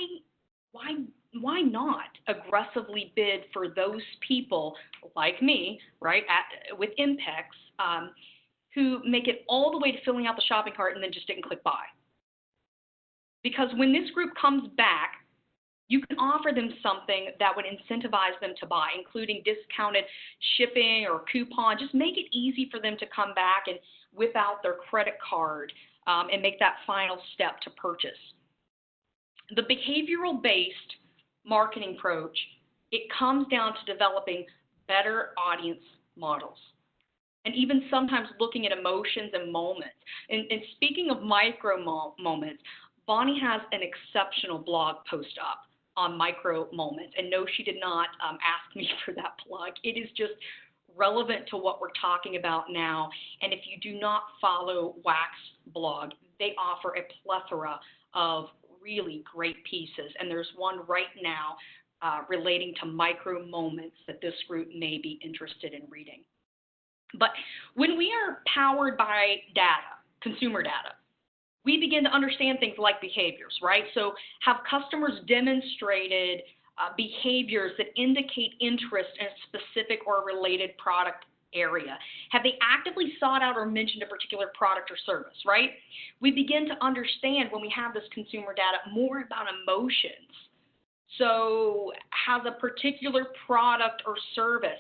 not aggressively bid for those people like me, right, with MPix, who make it all the way to filling out the shopping cart and then just didn't click buy? Because when this group comes back, you can offer them something that would incentivize them to buy, including discounted shipping or coupon. Just make it easy for them to come back and whip out their credit card and make that final step to purchase. The behavioral-based marketing approach, it comes down to developing better audience models and even sometimes looking at emotions and moments. And speaking of micro moments, Bonnie has an exceptional blog post up on micro moments. And no, she did not ask me for that plug. It is just relevant to what we're talking about now. And if you do not follow Wax blog, they offer a plethora of really great pieces. And there's one right now relating to micro moments that this group may be interested in reading. But when we are powered by data, consumer data, we begin to understand things like behaviors, right? So have customers demonstrated behaviors that indicate interest in a specific or related product area? Have they actively sought out or mentioned a particular product or service, right? We begin to understand when we have this consumer data more about emotions. So has a particular product or service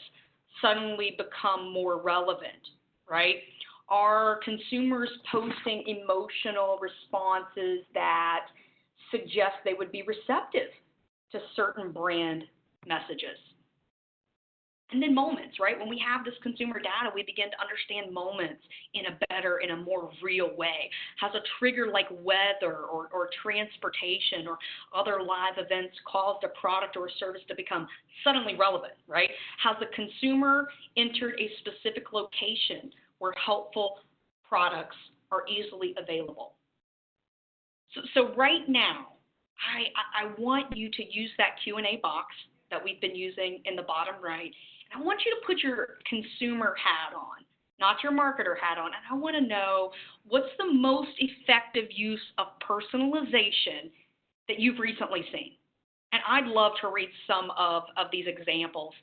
suddenly become more relevant, right? Are consumers posting emotional responses that suggest they would be receptive to certain brand messages? And then moments, right? When we have this consumer data, we begin to understand moments in a better, in a more real way. Has a trigger like weather or transportation or other live events caused a product or a service to become suddenly relevant, right? Has the consumer entered a specific location where helpful products are easily available? So right now, I want you to use that Q&A box that we've been using in the bottom right. And I want you to put your consumer hat on, not your marketer hat on. And I want to know, what's the most effective use of personalization that you've recently seen? And I'd love to read some of these examples,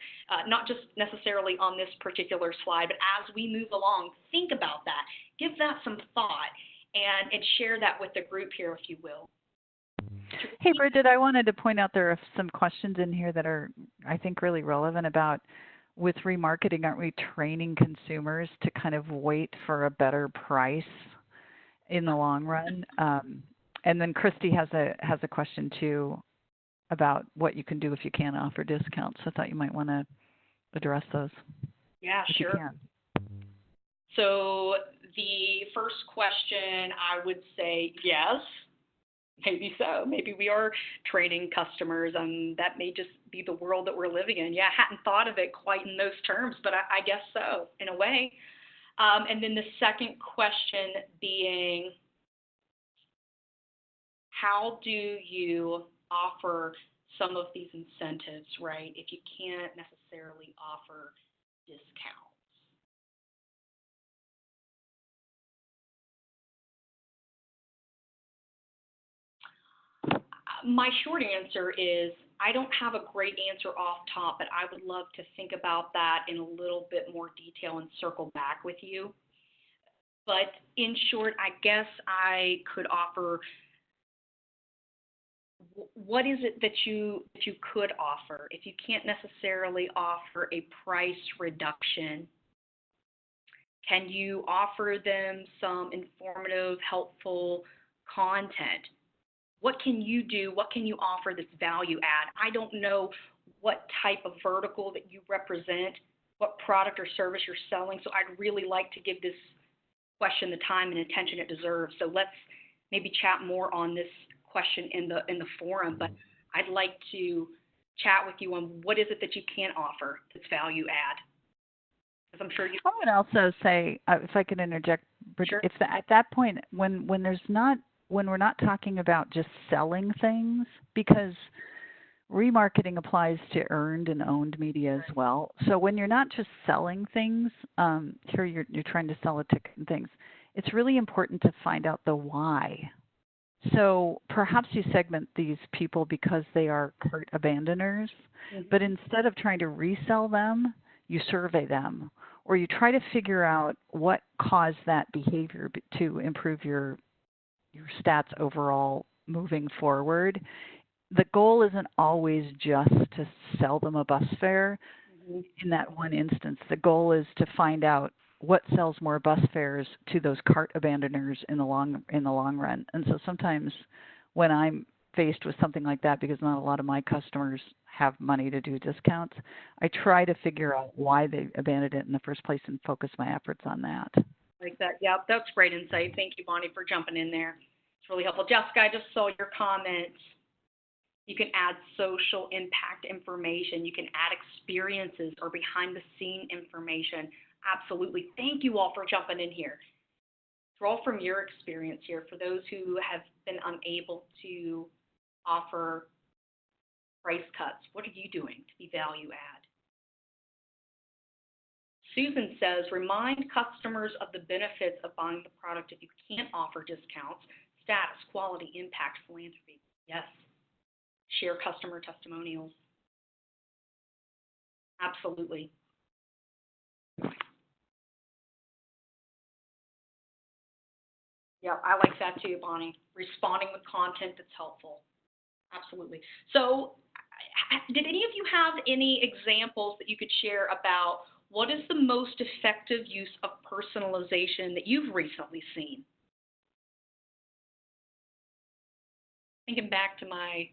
not just necessarily on this particular slide, but as we move along, think about that. Give that some thought and share that with the group here, if you will. Hey, Bridgette, I wanted to point out there are some questions in here that are, I think, really relevant about, with remarketing, aren't we training consumers to kind of wait for a better price in the long run? And then Christy has a question too about what you can do if you can't offer discounts. So I thought you might want to address those. Yeah, sure. So the first question, I would say yes. Maybe so. Maybe we are training customers, and that may just be the world that we're living in. Yeah, I hadn't thought of it quite in those terms, but I guess so, in a way. And then the second question being, how do you offer some of these incentives, right, if you can't necessarily offer discounts? My short answer is I don't have a great answer off top, but I would love to think about that in a little bit more detail and circle back with you. But in short, I guess I could offer, what is it that you could offer? If you can't necessarily offer a price reduction, can you offer them some informative, helpful content? What can you do? What can you offer that's value add? I don't know what type of vertical that you represent, what product or service you're selling, so I'd really like to give this question the time and attention it deserves. So let's maybe chat more on this question in the forum, but I'd like to chat with you on what is it that you can offer that's value add. Because I'm sure you. I would also say, if I could interject, Sure. if at that point when we're not talking about just selling things, because remarketing applies to earned and owned media as well. So when you're not just selling things, here you're trying to sell a ticket and things, it's really important to find out the why. So perhaps you segment these people because they are cart abandoners, but instead of trying to resell them, you survey them, or you try to figure out what caused that behavior to improve your stats overall moving forward. The goal isn't always just to sell them a bus fare in that one instance. The goal is to find out what sells more bus fares to those cart abandoners in the long run. And so sometimes when I'm faced with something like that, because not a lot of my customers have money to do discounts, I try to figure out why they abandoned it in the first place and focus my efforts on that. Like that. Yeah, that's great insight. Thank you, Bonnie, for jumping in there. It's really helpful. Jessica, I just saw your comments. You can add social impact information. You can add experiences or behind the scene information. Absolutely. Thank you all for jumping in here. Draw from your experience here for those who have been unable to offer price cuts. What are you doing to be value add? Susan says, remind customers of the benefits of buying the product if you can't offer discounts, status, quality, impact, philanthropy. Yes. Share customer testimonials. Absolutely. Yeah, I like that too, Bonnie. Responding with content that's helpful. Absolutely. So, did any of you have any examples that you could share about what is the most effective use of personalization that you've recently seen? Thinking back to my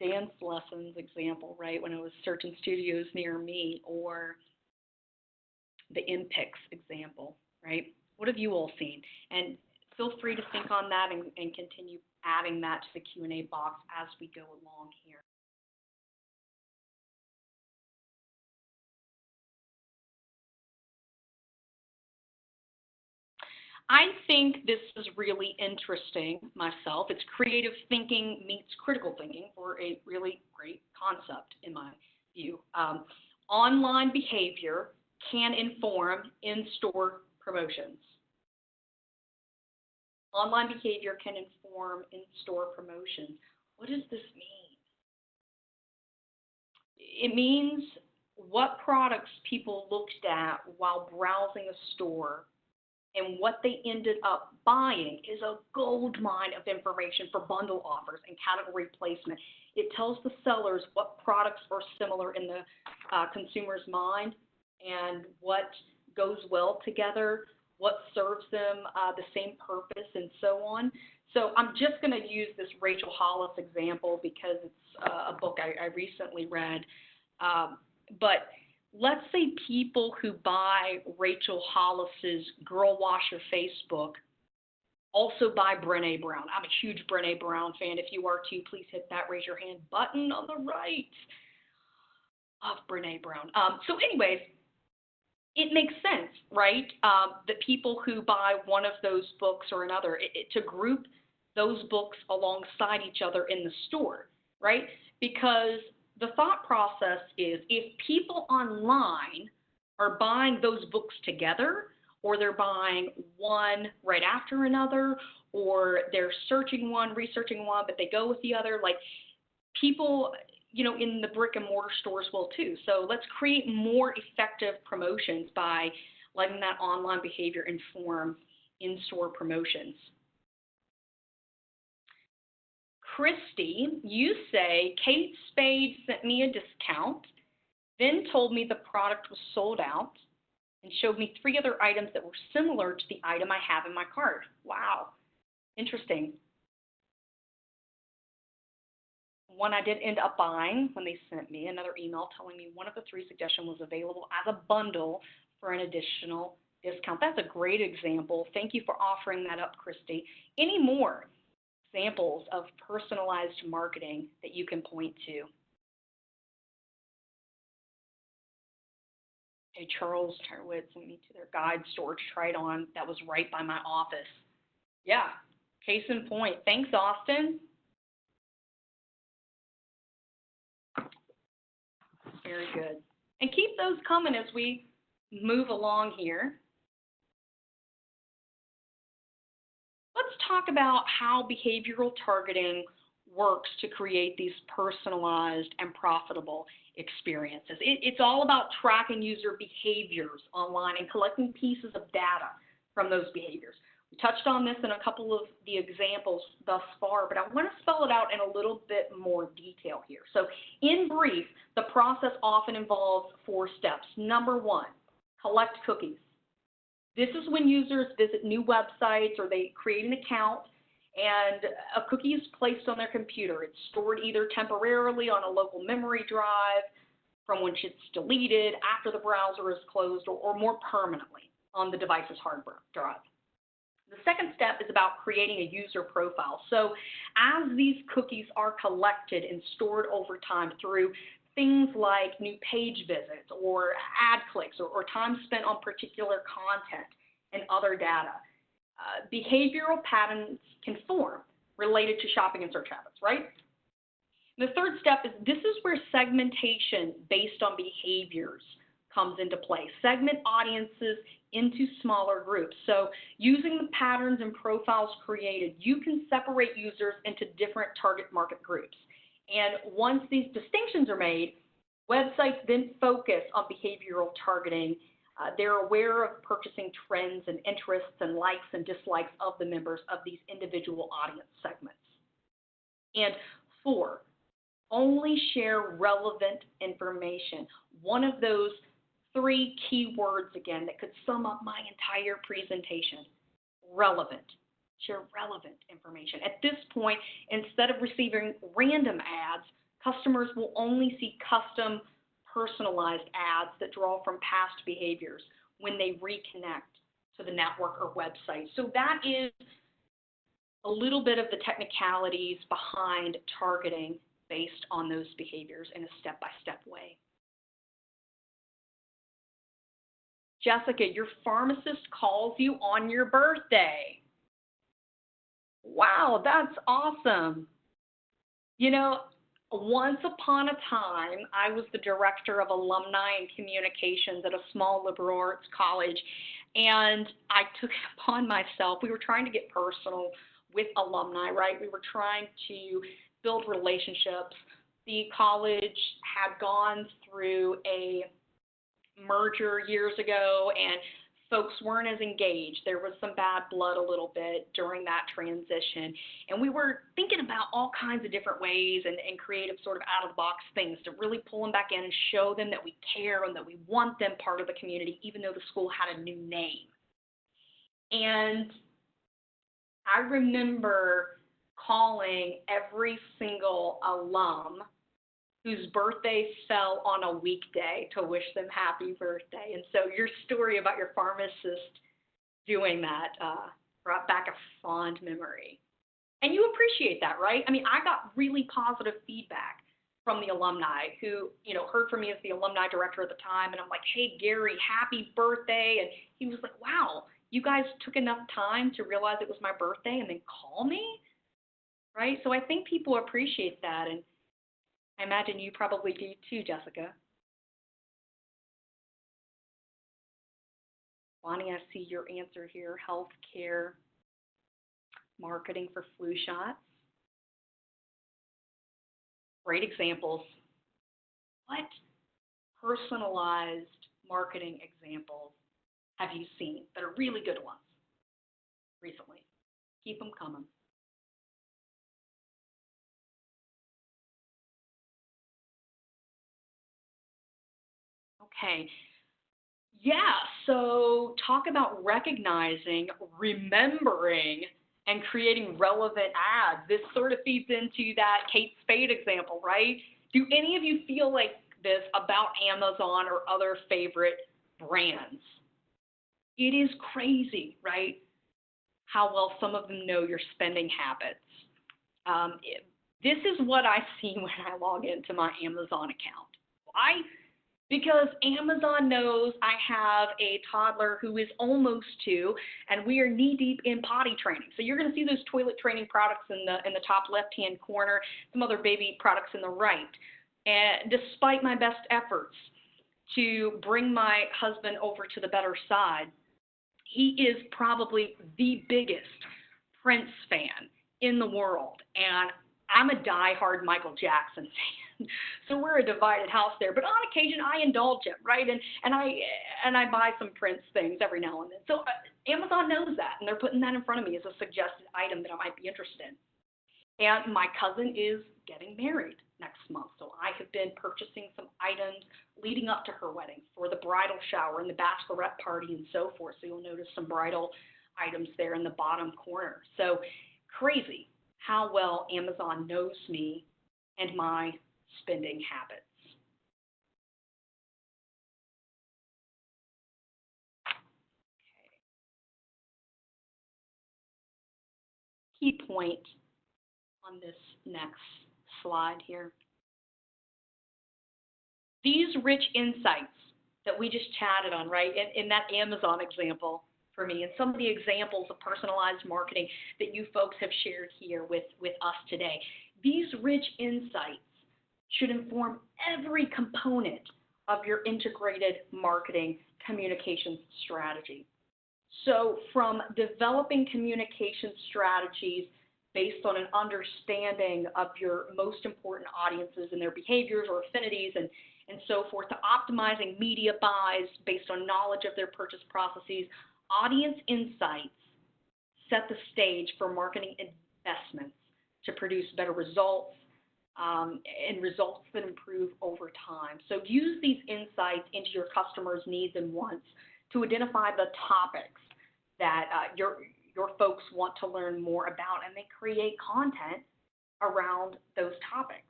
dance lessons example, right, when it was certain studios near me, or the InPix example, right? What have you all seen? And feel free to think on that and continue adding that to the Q&A box as we go along here. I think this is really interesting myself. It's creative thinking meets critical thinking for a really great concept in my view. Online behavior can inform in-store promotions. Online behavior can inform in-store promotions. What does this mean? It means what products people looked at while browsing a store and what they ended up buying is a gold mine of information for bundle offers and category placement. It tells the sellers what products are similar in the consumer's mind and what goes well together, what serves them the same purpose, and so on. So I'm just going to use this Rachel Hollis example because it's a book I recently read. But let's say people who buy Rachel Hollis's Girl Wash Your Facebook also buy Brené Brown. I'm a huge Brené Brown fan. If you are too, please hit that raise your hand button on the right. Love Brené Brown. So anyways, it makes sense, right, that people who buy one of those books or another, to group those books alongside each other in the store, right? Because the thought process is if people online are buying those books together, or they're buying one right after another, or they're searching one, researching one, but they go with the other, like people, you know, in the brick and mortar stores will too. So let's create more effective promotions by letting that online behavior inform in-store promotions. Christy, you say, Kate Spade sent me a discount, then told me the product was sold out, and showed me 3 other items that were similar to the item I have in my cart. Wow, interesting. One I did end up buying when they sent me another email telling me one of the 3 suggestions was available as a bundle for an additional discount. That's a great example. Thank you for offering that up, Christy. Any more examples of personalized marketing that you can point to? Okay, Charles Terwitz sent me to their guide store to try it on. That was right by my office. Yeah, case in point. Thanks, Austin. Very good. And keep those coming as we move along here. Let's talk about how behavioral targeting works to create these personalized and profitable experiences. It's all about tracking user behaviors online and collecting pieces of data from those behaviors. We touched on this in a couple of the examples thus far, but I want to spell it out in a little bit more detail here. So in brief, the process often involves 4 steps. Number 1, collect cookies. This is when users visit new websites or they create an account and a cookie is placed on their computer. It's stored either temporarily on a local memory drive from which it's deleted after the browser is closed, or more permanently on the device's hard drive. The second step is about creating a user profile. So as these cookies are collected and stored over time through things like new page visits or ad clicks or time spent on particular content and other data, behavioral patterns can form related to shopping and search habits, right? The third step is this is where segmentation based on behaviors comes into play. Segment audiences into smaller groups. So using the patterns and profiles created, you can separate users into different target market groups. And once these distinctions are made, websites then focus on behavioral targeting. They're aware of purchasing trends and interests and likes and dislikes of the members of these individual audience segments. And 4, only share relevant information. One of those 3 key words again that could sum up my entire presentation: relevant. Share relevant information. At this point, instead of receiving random ads, customers will only see custom, personalized ads that draw from past behaviors when they reconnect to the network or website. So that is a little bit of the technicalities behind targeting based on those behaviors in a step-by-step way. Jessica, your pharmacist calls you on your birthday. Wow, that's awesome. You know, once upon a time, I was the director of alumni and communications at a small liberal arts college, and I took it upon myself. We were trying to get personal with alumni, right? We were trying to build relationships. The college had gone through a merger years ago, and folks weren't as engaged. There was some bad blood a little bit during that transition, and we were thinking about all kinds of different ways and creative sort of out-of-the-box things to really pull them back in and show them that we care and that we want them part of the community, even though the school had a new name. And I remember calling every single alum whose birthday fell on a weekday to wish them happy birthday. And so your story about your pharmacist doing that brought back a fond memory. And you appreciate that, right? I mean, I got really positive feedback from the alumni who, you know, heard from me as the alumni director at the time, and I'm like, hey, Gary, happy birthday. And he was like, wow, you guys took enough time to realize it was my birthday and then call me, right? So I think people appreciate that, and I imagine you probably do too, Jessica. Bonnie, I see your answer here, healthcare, marketing for flu shots. Great examples. What personalized marketing examples have you seen that are really good ones recently? Keep them coming. Okay. Yeah, so talk about recognizing, remembering, and creating relevant ads. This sort of feeds into that Kate Spade example, right? Do any of you feel like this about Amazon or other favorite brands? It is crazy, right? How well some of them know your spending habits. This is what I see when I log into my Amazon account. Why? Because Amazon knows I have a toddler who is almost 2, and we are knee-deep in potty training. So you're going to see those toilet training products in the top left-hand corner, some other baby products in the right. And despite my best efforts to bring my husband over to the better side, he is probably the biggest Prince fan in the world. And I'm a die-hard Michael Jackson fan. So we're a divided house there, but on occasion I indulge him, right? And I buy some Prince things every now and then. So Amazon knows that, and they're putting that in front of me as a suggested item that I might be interested in. And my cousin is getting married next month, so I have been purchasing some items leading up to her wedding for the bridal shower and the bachelorette party and so forth. So you'll notice some bridal items there in the bottom corner. So crazy how well Amazon knows me and my spending habits. Okay. Key point on this next slide here. These rich insights that we just chatted on, right, in that Amazon example for me, and some of the examples of personalized marketing that you folks have shared here with us today, These rich insights should inform every component of your integrated marketing communications strategy. So from developing communication strategies based on an understanding of your most important audiences and their behaviors or affinities and so forth, to optimizing media buys based on knowledge of their purchase processes, audience insights set the stage for marketing investments to produce better results and results that improve over time. So use these insights into your customers' needs and wants to identify the topics that your folks want to learn more about, and then create content around those topics.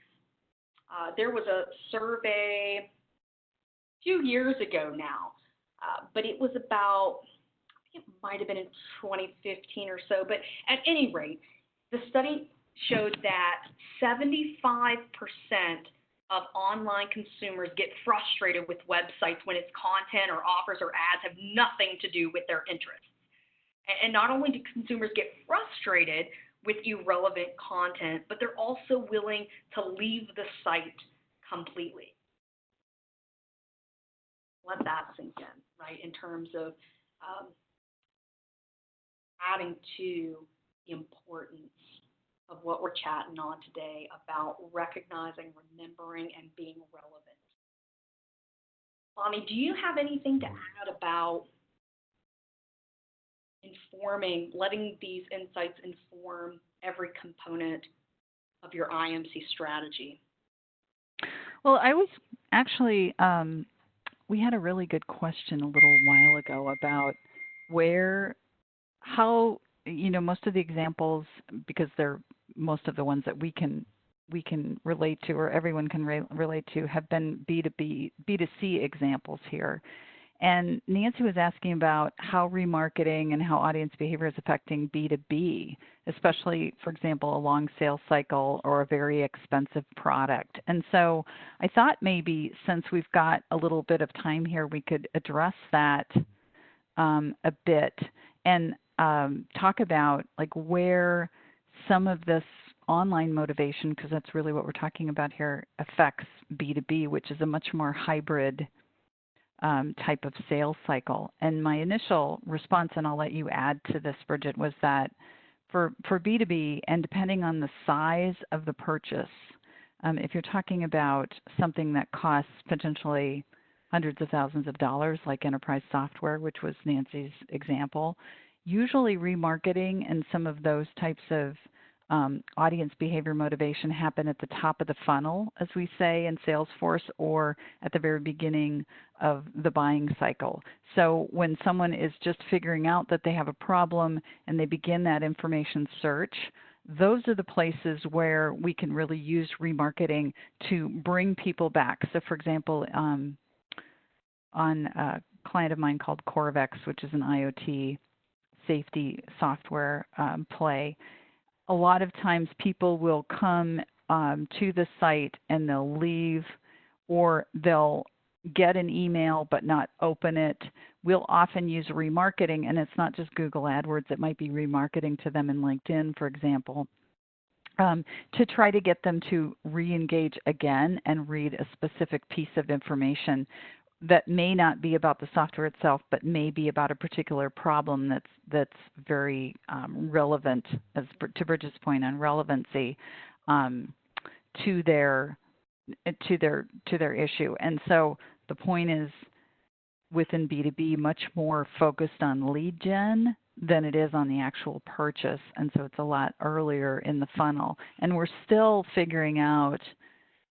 There was a survey a few years ago now, but it was about, I think it might have been in 2015 or so, but at any rate, the study showed that 75% of online consumers get frustrated with websites when its content or offers or ads have nothing to do with their interests. And not only do consumers get frustrated with irrelevant content, but they're also willing to leave the site completely. Let that sink in, right, in terms of adding to the importance of what we're chatting on today about recognizing, remembering, and being relevant. Bonnie, do you have anything to add about informing, letting these insights inform every component of your IMC strategy? Well, I was actually, we had a really good question a little while ago about how, most of the examples, because they're most of the ones that we can relate to, or everyone can relate to, have been B2C examples here. And Nancy was asking about how remarketing and how audience behavior is affecting B2B, especially, for example, a long sales cycle or a very expensive product. And so I thought maybe since we've got a little bit of time here, we could address that a bit and talk about like where some of this online motivation, because that's really what we're talking about here, affects B2B, which is a much more hybrid type of sales cycle. And my initial response, and I'll let you add to this, Bridgette, was that for B2B, and depending on the size of the purchase, if you're talking about something that costs potentially hundreds of thousands of dollars, like enterprise software, which was Nancy's example, usually remarketing and some of those types of audience behavior motivation happen at the top of the funnel, as we say in Salesforce, or at the very beginning of the buying cycle. So when someone is just figuring out that they have a problem and they begin that information search, those are the places where we can really use remarketing to bring people back. So for example, on a client of mine called Corvex, which is an IoT safety software play, a lot of times people will come to the site and they'll leave, or they'll get an email but not open it. We'll often use remarketing, and it's not just Google AdWords. It might be remarketing to them in LinkedIn, for example, to try to get them to re-engage again and read a specific piece of information that may not be about the software itself, but may be about a particular problem that's very relevant, as to Bridgette's point on relevancy, to their issue. And so the point is, within B2B, much more focused on lead gen than it is on the actual purchase, and so it's a lot earlier in the funnel. And we're still figuring out,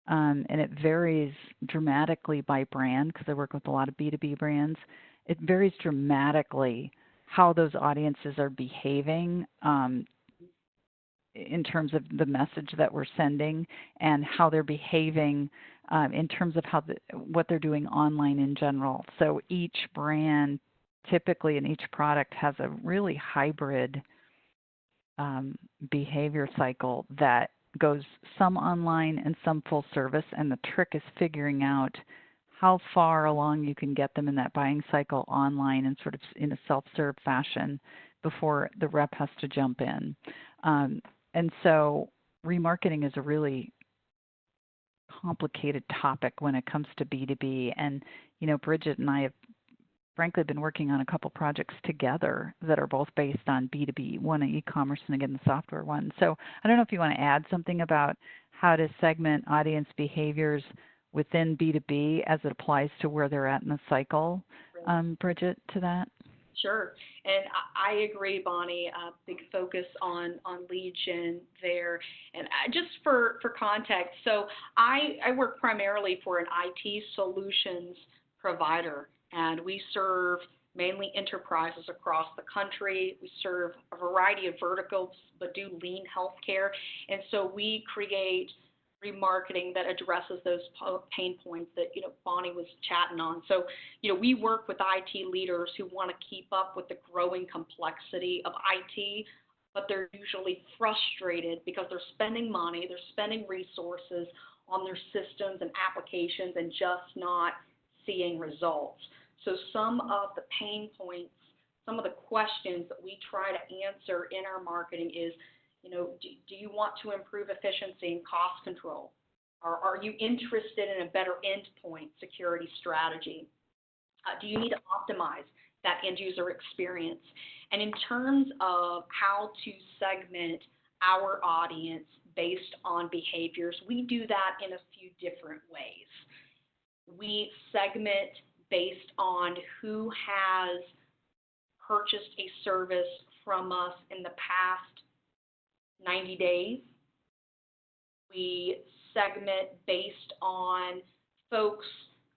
and it varies dramatically by brand, because I work with a lot of B2B brands. It varies dramatically how those audiences are behaving in terms of the message that we're sending, and how they're behaving in terms of what they're doing online in general. So each brand typically, and each product, has a really hybrid behavior cycle that goes some online and some full service, and the trick is figuring out how far along you can get them in that buying cycle online and sort of in a self-serve fashion before the rep has to jump in. And so remarketing is a really complicated topic when it comes to B2B. And, Bridgette and I have frankly been working on a couple projects together that are both based on B2B, one an e-commerce and again the software one. So I don't know if you want to add something about how to segment audience behaviors within B2B as it applies to where they're at in the cycle, Bridgette, to that? Sure, and I agree, Bonnie. Big focus on lead gen there, and just for context, so I work primarily for an IT solutions provider, and we serve mainly enterprises across the country. We serve a variety of verticals, but do lean healthcare, and so we create remarketing that addresses those pain points that Bonnie was chatting on. So we work with IT leaders who want to keep up with the growing complexity of IT, but they're usually frustrated because they're spending money, they're spending resources on their systems and applications and just not seeing results. So some of the pain points, some of the questions that we try to answer in our marketing is, do you want to improve efficiency and cost control? Or are you interested in a better endpoint security strategy? Do you need to optimize that end user experience? And in terms of how to segment our audience based on behaviors, we do that in a few different ways. We segment based on who has purchased a service from us in the past 90 days. We segment based on folks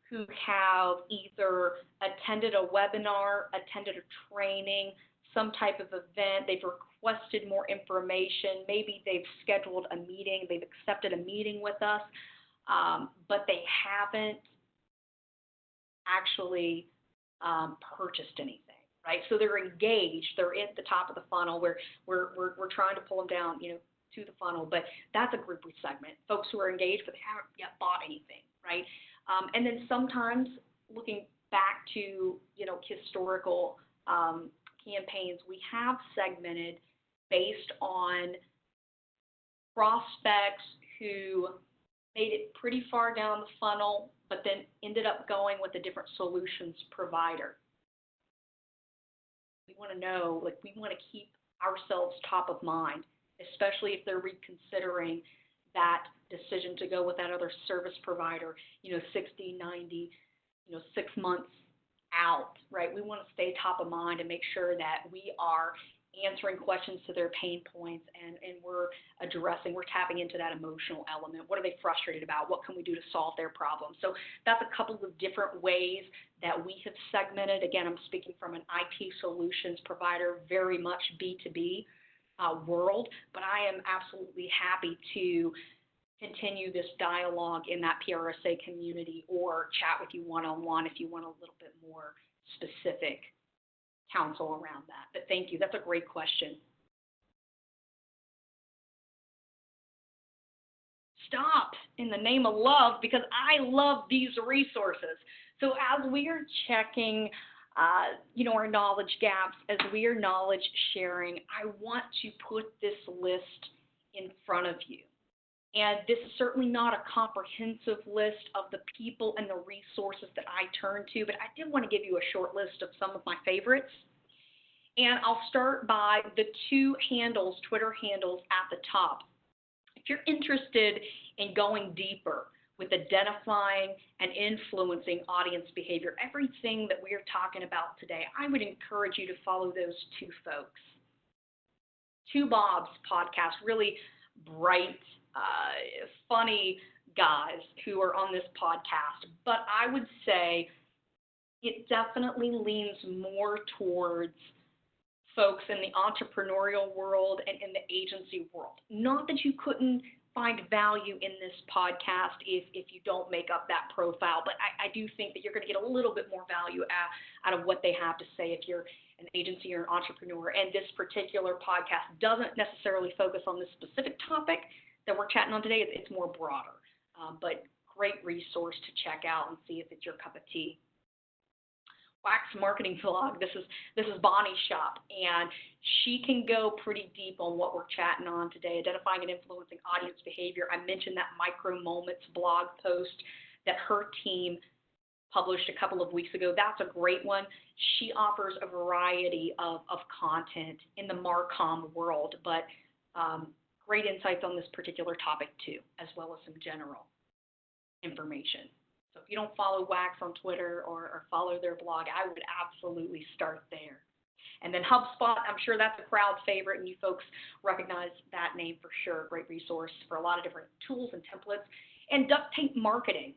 who have either attended a webinar, attended a training, some type of event, they've requested more information, maybe they've scheduled a meeting, they've accepted a meeting with us, but they haven't actually purchased anything. Right, so they're engaged. They're at the top of the funnel. We're trying to pull them down, to the funnel. But that's a group we segment. Folks who are engaged, but they haven't yet bought anything. Right, and then sometimes looking back to historical campaigns, we have segmented based on prospects who made it pretty far down the funnel, but then ended up going with a different solutions provider. We want to know, we want to keep ourselves top of mind, especially if they're reconsidering that decision to go with that other service provider, 60, 90, 6 months out, right? We want to stay top of mind and make sure that we are answering questions to their pain points and we're tapping into that emotional element. What are they frustrated about? What can we do to solve their problem? So that's a couple of different ways that we have segmented. Again, I'm speaking from an IT solutions provider, very much B2B world, but I am absolutely happy to continue this dialogue in that PRSA community or chat with you one-on-one if you want a little bit more specific counsel around that. But thank you. That's a great question. Stop in the name of love, because I love these resources. So as we are checking our knowledge gaps, as we are knowledge sharing, I want to put this list in front of you. And this is certainly not a comprehensive list of the people and the resources that I turn to, but I did want to give you a short list of some of my favorites. And I'll start by the 2 handles, Twitter handles at the top. If you're interested in going deeper with identifying and influencing audience behavior, everything that we are talking about today, I would encourage you to follow those 2 folks. 2 Bob's podcast, really bright, funny guys who are on this podcast, but I would say it definitely leans more towards folks in the entrepreneurial world and in the agency world. Not that you couldn't find value in this podcast if you don't make up that profile, but I do think that you're going to get a little bit more value out of what they have to say if you're an agency or an entrepreneur. And this particular podcast doesn't necessarily focus on this specific topic that we're chatting on today. It's more broader, but great resource to check out and see if it's your cup of tea. Wax Marketing Vlog. This is Bonnie's shop, and she can go pretty deep on what we're chatting on today, identifying and influencing audience behavior. I mentioned that Micro Moments blog post that her team published a couple of weeks ago. That's a great one. She offers a variety of content in the Marcom world, but great insights on this particular topic too, as well as some general information. So if you don't follow Wax on Twitter or follow their blog, I would absolutely start there. And then HubSpot, I'm sure that's a crowd favorite, and you folks recognize that name for sure. Great resource for a lot of different tools and templates. And duct tape marketing.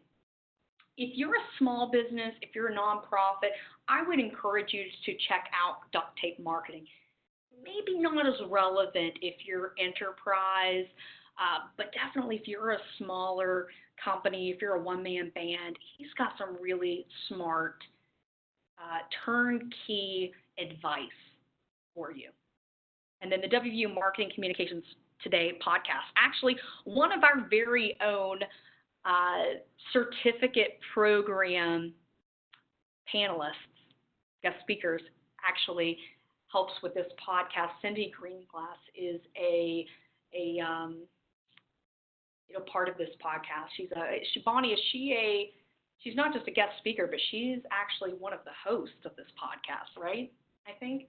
If you're a small business, if you're a nonprofit, I would encourage you to check out duct tape marketing. Maybe not as relevant if you're enterprise, but definitely if you're a smaller company, if you're a one-man band, he's got some really smart turnkey advice for you. And then the WVU Marketing Communications Today podcast, actually one of our very own certificate program panelists, guest speakers, actually helps with this podcast. Cindy Greenglass is a part of this podcast. Bonnie, she's not just a guest speaker, but she's actually one of the hosts of this podcast, right? I think.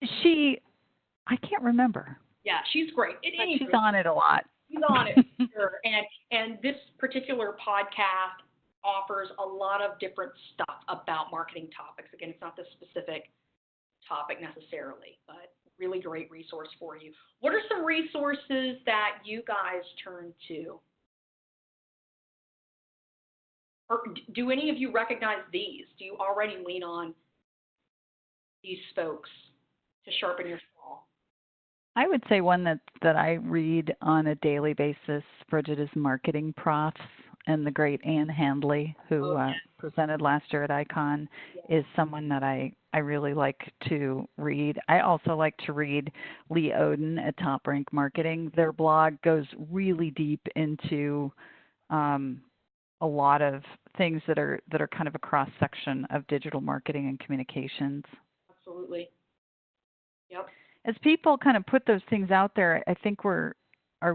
I can't remember. Yeah, she's great. But she's on it a lot. She's on it, sure. And this particular podcast offers a lot of different stuff about marketing topics. Again, it's not this specific topic necessarily, but really great resource for you. What are some resources that you guys turn to? Or do any of you recognize these? Do you already lean on these folks to sharpen your saw? I would say one that I read on a daily basis, Bridgette, is Marketing Profs, and the great Ann Handley, who presented last year at ICON, is someone that I really like to read. I also like to read Lee Oden at Top Rank Marketing. Their blog goes really deep into a lot of things that are kind of a cross section of digital marketing and communications. Absolutely. Yep. As people kind of put those things out there, I think are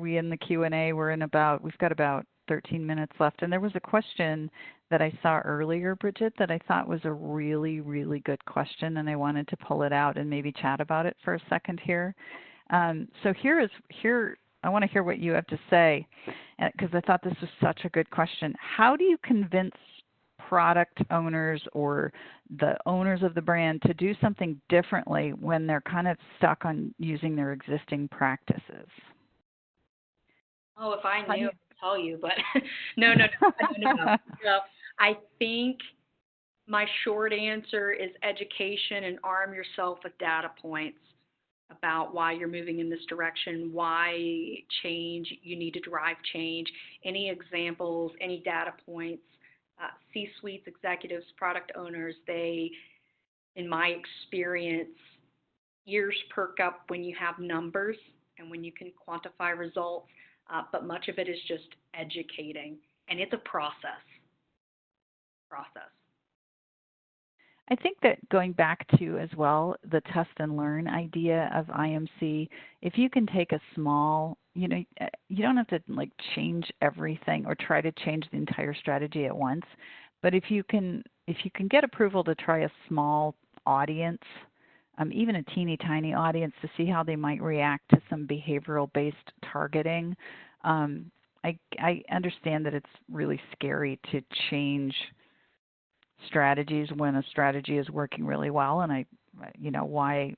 we in the Q&A? We've got about 13 minutes left. And there was a question that I saw earlier, Bridgette, that I thought was a really, really good question, and I wanted to pull it out and maybe chat about it for a second here. So I want to hear what you have to say, because I thought this was such a good question. How do you convince product owners or the owners of the brand to do something differently when they're kind of stuck on using their existing practices? Oh, if I knew, I'd tell you, but no. I think my short answer is education, and arm yourself with data points about why you're moving in this direction, why change, you need to drive change, any examples, any data points. C-suites, executives, product owners, they, in my experience, ears perk up when you have numbers and when you can quantify results, but much of it is just educating, and it's a process. I think that going back to as well the test and learn idea of IMC, if you can take a small, you don't have to like change everything or try to change the entire strategy at once, but if you can get approval to try a small audience, even a teeny tiny audience, to see how they might react to some behavioral based targeting. I understand that it's really scary to change strategies when a strategy is working really well, and why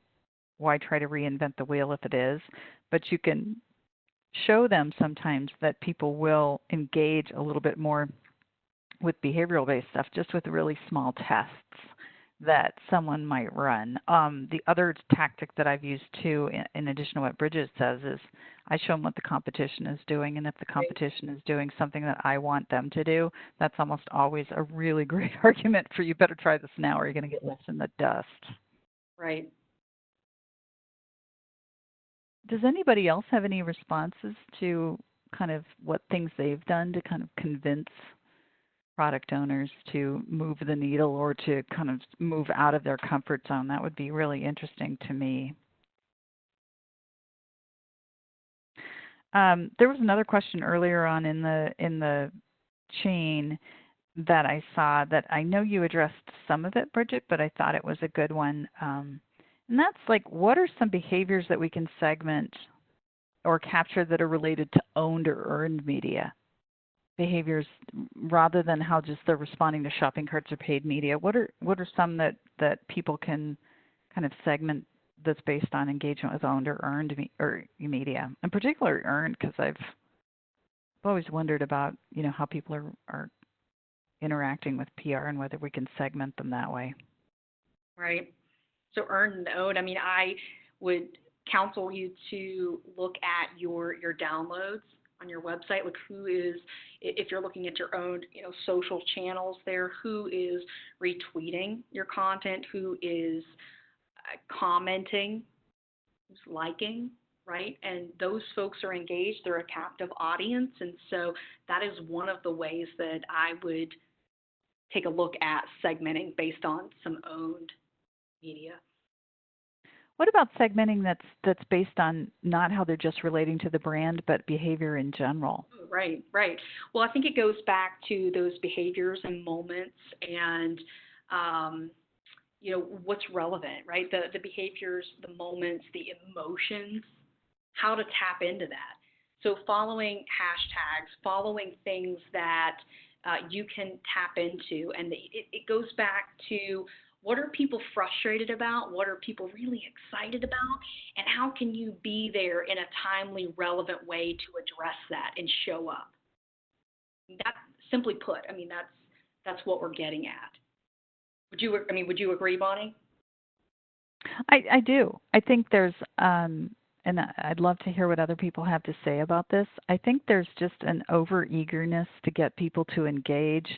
try to reinvent the wheel if it is? But you can show them sometimes that people will engage a little bit more with behavioral based stuff, just with really small tests that someone might run. The other tactic that I've used too, in addition to what Bridgette says, is I show them what the competition is doing, and if the competition is doing something that I want them to do, that's almost always a really great argument for you better try this now or you're going to get left in the dust. Right. Does anybody else have any responses to kind of what things they've done to kind of convince product owners to move the needle or to kind of move out of their comfort zone. That would be really interesting to me. There was another question earlier on in the chain that I saw that I know you addressed some of it, Bridgette, but I thought it was a good one. And that's like, what are some behaviors that we can segment or capture that are related to owned or earned media behaviors rather than how just they're responding to shopping carts or paid media? What are some that people can kind of segment that's based on engagement with owned or earned media, in particular earned, because I've always wondered about how people are interacting with PR and whether we can segment them that way. Right. So earned and owned. I mean, I would counsel you to look at your downloads on your website. Like, who is, if you're looking at your own social channels there, who is retweeting your content, who is commenting, who's liking, right? And those folks are engaged. They're a captive audience, and so that is one of the ways that I would take a look at segmenting based on some owned media. What about segmenting that's based on not how they're just relating to the brand, but behavior in general? Right, right. Well, I think it goes back to those behaviors and moments and, what's relevant, right? The behaviors, the moments, the emotions, how to tap into that. So following hashtags, following things that you can tap into, and it goes back to, what are people frustrated about? What are people really excited about? And how can you be there in a timely, relevant way to address that and show up? That, simply put, I mean, that's what we're getting at. Would you agree, Bonnie? I do. I think there's, and I'd love to hear what other people have to say about this. I think there's just an over-eagerness to get people to engage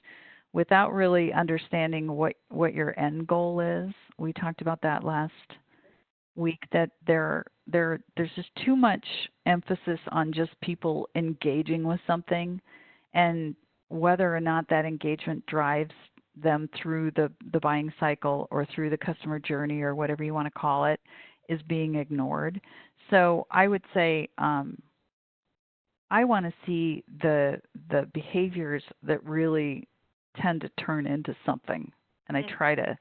without really understanding what your end goal is. We talked about that last week, that there's just too much emphasis on just people engaging with something, and whether or not that engagement drives them through the buying cycle or through the customer journey or whatever you want to call it is being ignored. So I would say I want to see the behaviors that really tend to turn into something, and I try to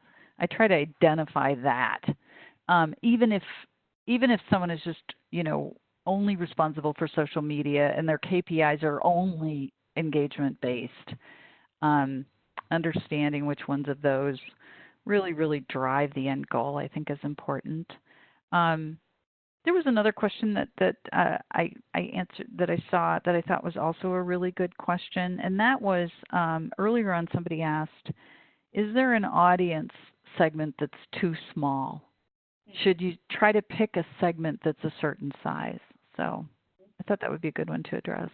identify that. Even if someone is just only responsible for social media and their KPIs are only engagement based, understanding which ones of those really drive the end goal, I think, is important. There was another question that I answered, that I saw, that I thought was also a really good question, and that was earlier on somebody asked, is there an audience segment that's too small? Should you try to pick a segment that's a certain size? So I thought that would be a good one to address.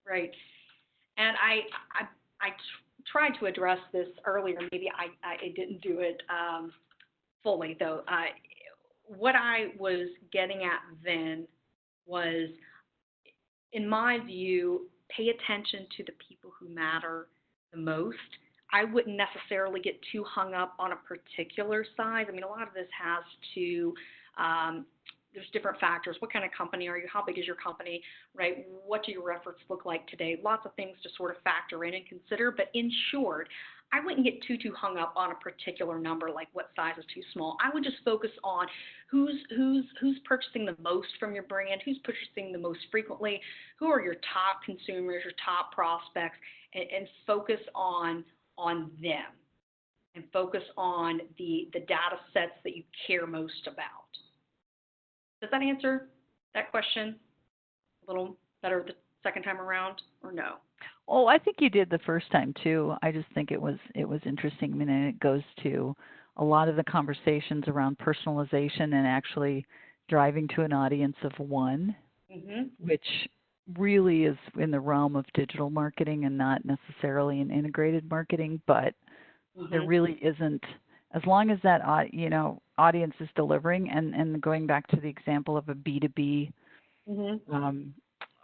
Right. And I tried to address this earlier. Maybe I didn't do it fully, though. What I was getting at then was, in my view, pay attention to the people who matter the most. I wouldn't necessarily get too hung up on a particular size. I mean, a lot of this has to, there's different factors. What kind of company are you? How big is your company, right? What do your efforts look like today? Lots of things to sort of factor in and consider. But in short, I wouldn't get too hung up on a particular number, like what size is too small. I would just focus on who's purchasing the most from your brand, who's purchasing the most frequently, who are your top consumers, your top prospects, and focus on them, and focus on the data sets that you care most about. Does that answer that question a little better the second time around, or no? Oh, I think you did the first time too. I just think it was interesting. I mean, and it goes to a lot of the conversations around personalization and actually driving to an audience of one, which really is in the realm of digital marketing and not necessarily in integrated marketing. But there really isn't, as long as that audience is delivering, and going back to the example of a B2B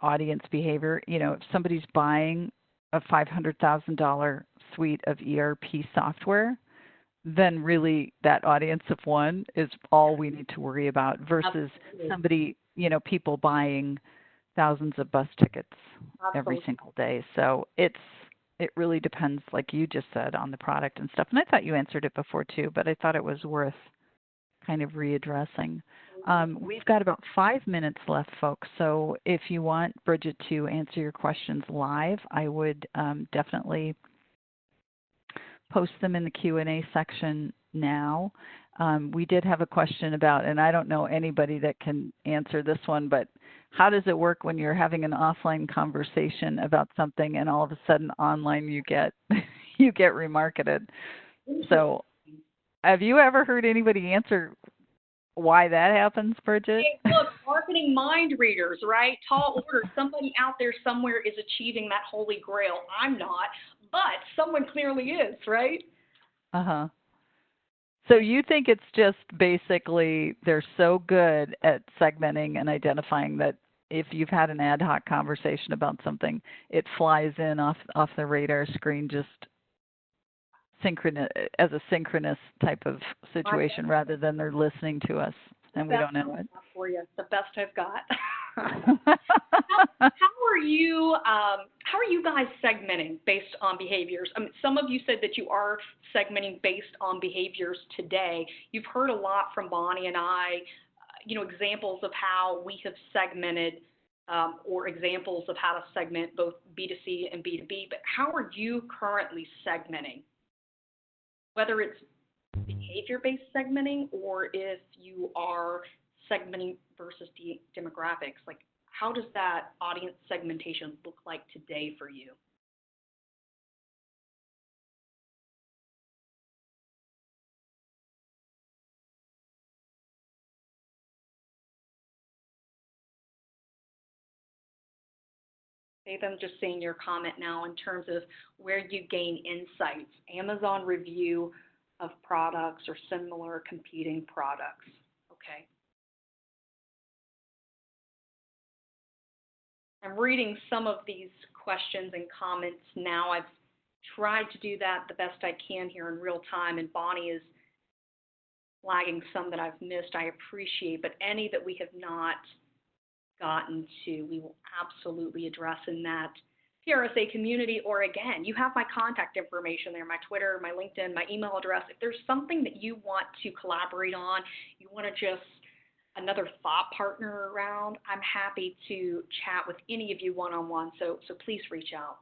audience behavior, if somebody's buying a $500,000 suite of ERP software, then really that audience of one is all we need to worry about versus Absolutely. somebody, people buying thousands of bus tickets every Absolutely. single day. So it really depends, like you just said, on the product and stuff. And I thought you answered it before too, but I thought it was worth kind of readdressing. We've got about 5 minutes left, folks. So if you want Bridgette to answer your questions live, I would definitely post them in the Q&A section now. We did have a question about, and I don't know anybody that can answer this one, but how does it work when you're having an offline conversation about something and all of a sudden online you get you get remarketed? So have you ever heard anybody answer why that happens, Bridgette? Hey, look, marketing mind readers, right? Tall orders. Somebody out there somewhere is achieving that holy grail. I'm not, but someone clearly is, right? Uh-huh. So you think it's just basically they're so good at segmenting and identifying that if you've had an ad hoc conversation about something, it flies in off the radar screen just synchronous as a synchronous type of situation rather than they're listening to us and we don't know it. For you, the best I've got. How are you guys segmenting based on behaviors? I mean, some of you said that you are segmenting based on behaviors today. You've heard a lot from Bonnie and I, examples of how we have segmented, or examples of how to segment both B2C and B2B. But how are you currently segmenting? Whether it's behavior-based segmenting or if you are segmenting versus demographics, like how does that audience segmentation look like today for you? Faith, I'm just seeing your comment now in terms of where you gain insights. Amazon review of products or similar competing products. Okay. I'm reading some of these questions and comments now. I've tried to do that the best I can here in real time, and Bonnie is flagging some that I've missed. I appreciate, but any that we have not gotten to, we will absolutely address in that PRSA community. Or again, you have my contact information there, my Twitter, my LinkedIn, my email address. If there's something that you want to collaborate on, you want to just another thought partner around, I'm happy to chat with any of you one-on-one. So please reach out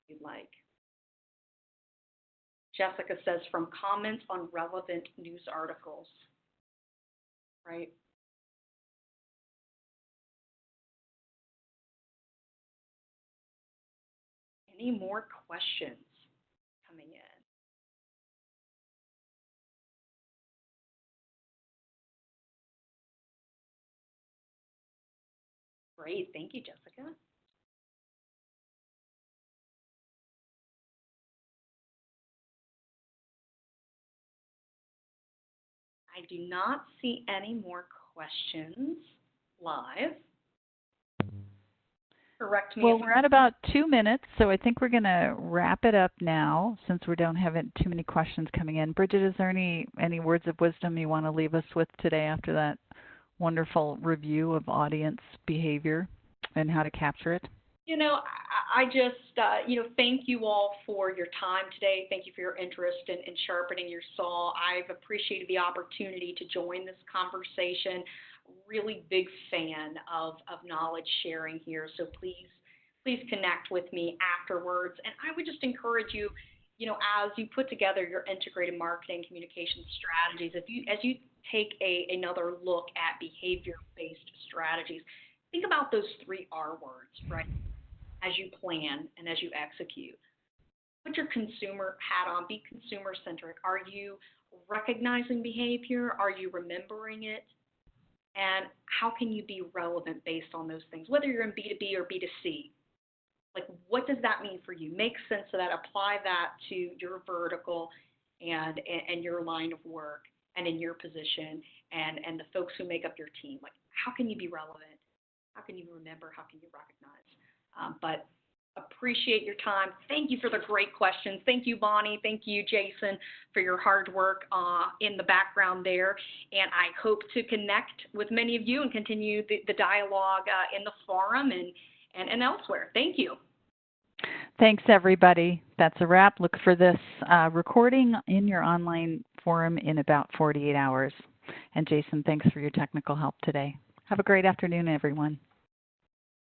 if you'd like. Jessica says from comments on relevant news articles, right? Any more questions coming in? Great, thank you, Jessica. I do not see any more questions live. Correct me. Well, we're at about 2 minutes, so I think we're going to wrap it up now since we don't have too many questions coming in. Bridgette, is there any words of wisdom you want to leave us with today after that wonderful review of audience behavior and how to capture it? I just, thank you all for your time today. Thank you for your interest in sharpening your saw. I've appreciated the opportunity to join this conversation. Really big fan of knowledge sharing here. So please connect with me afterwards. And I would just encourage you, as you put together your integrated marketing communication strategies, as you take another look at behavior-based strategies, think about those 3 R words, right? As you plan and as you execute. Put your consumer hat on, be consumer centric. Are you recognizing behavior? Are you remembering it? And how can you be relevant based on those things, whether you're in B2B or B2C? Like, what does that mean for you? Make sense of that, apply that to your vertical and your line of work and in your position and the folks who make up your team. Like, how can you be relevant? How can you remember? How can you recognize? But Appreciate your time. Thank you for the great questions. Thank you, Bonnie. Thank you, Jason, for your hard work in the background there. And I hope to connect with many of you and continue the dialogue in the forum and elsewhere. Thank you. Thanks, everybody. That's a wrap. Look for this recording in your online forum in about 48 hours. And Jason, thanks for your technical help today. Have a great afternoon, everyone.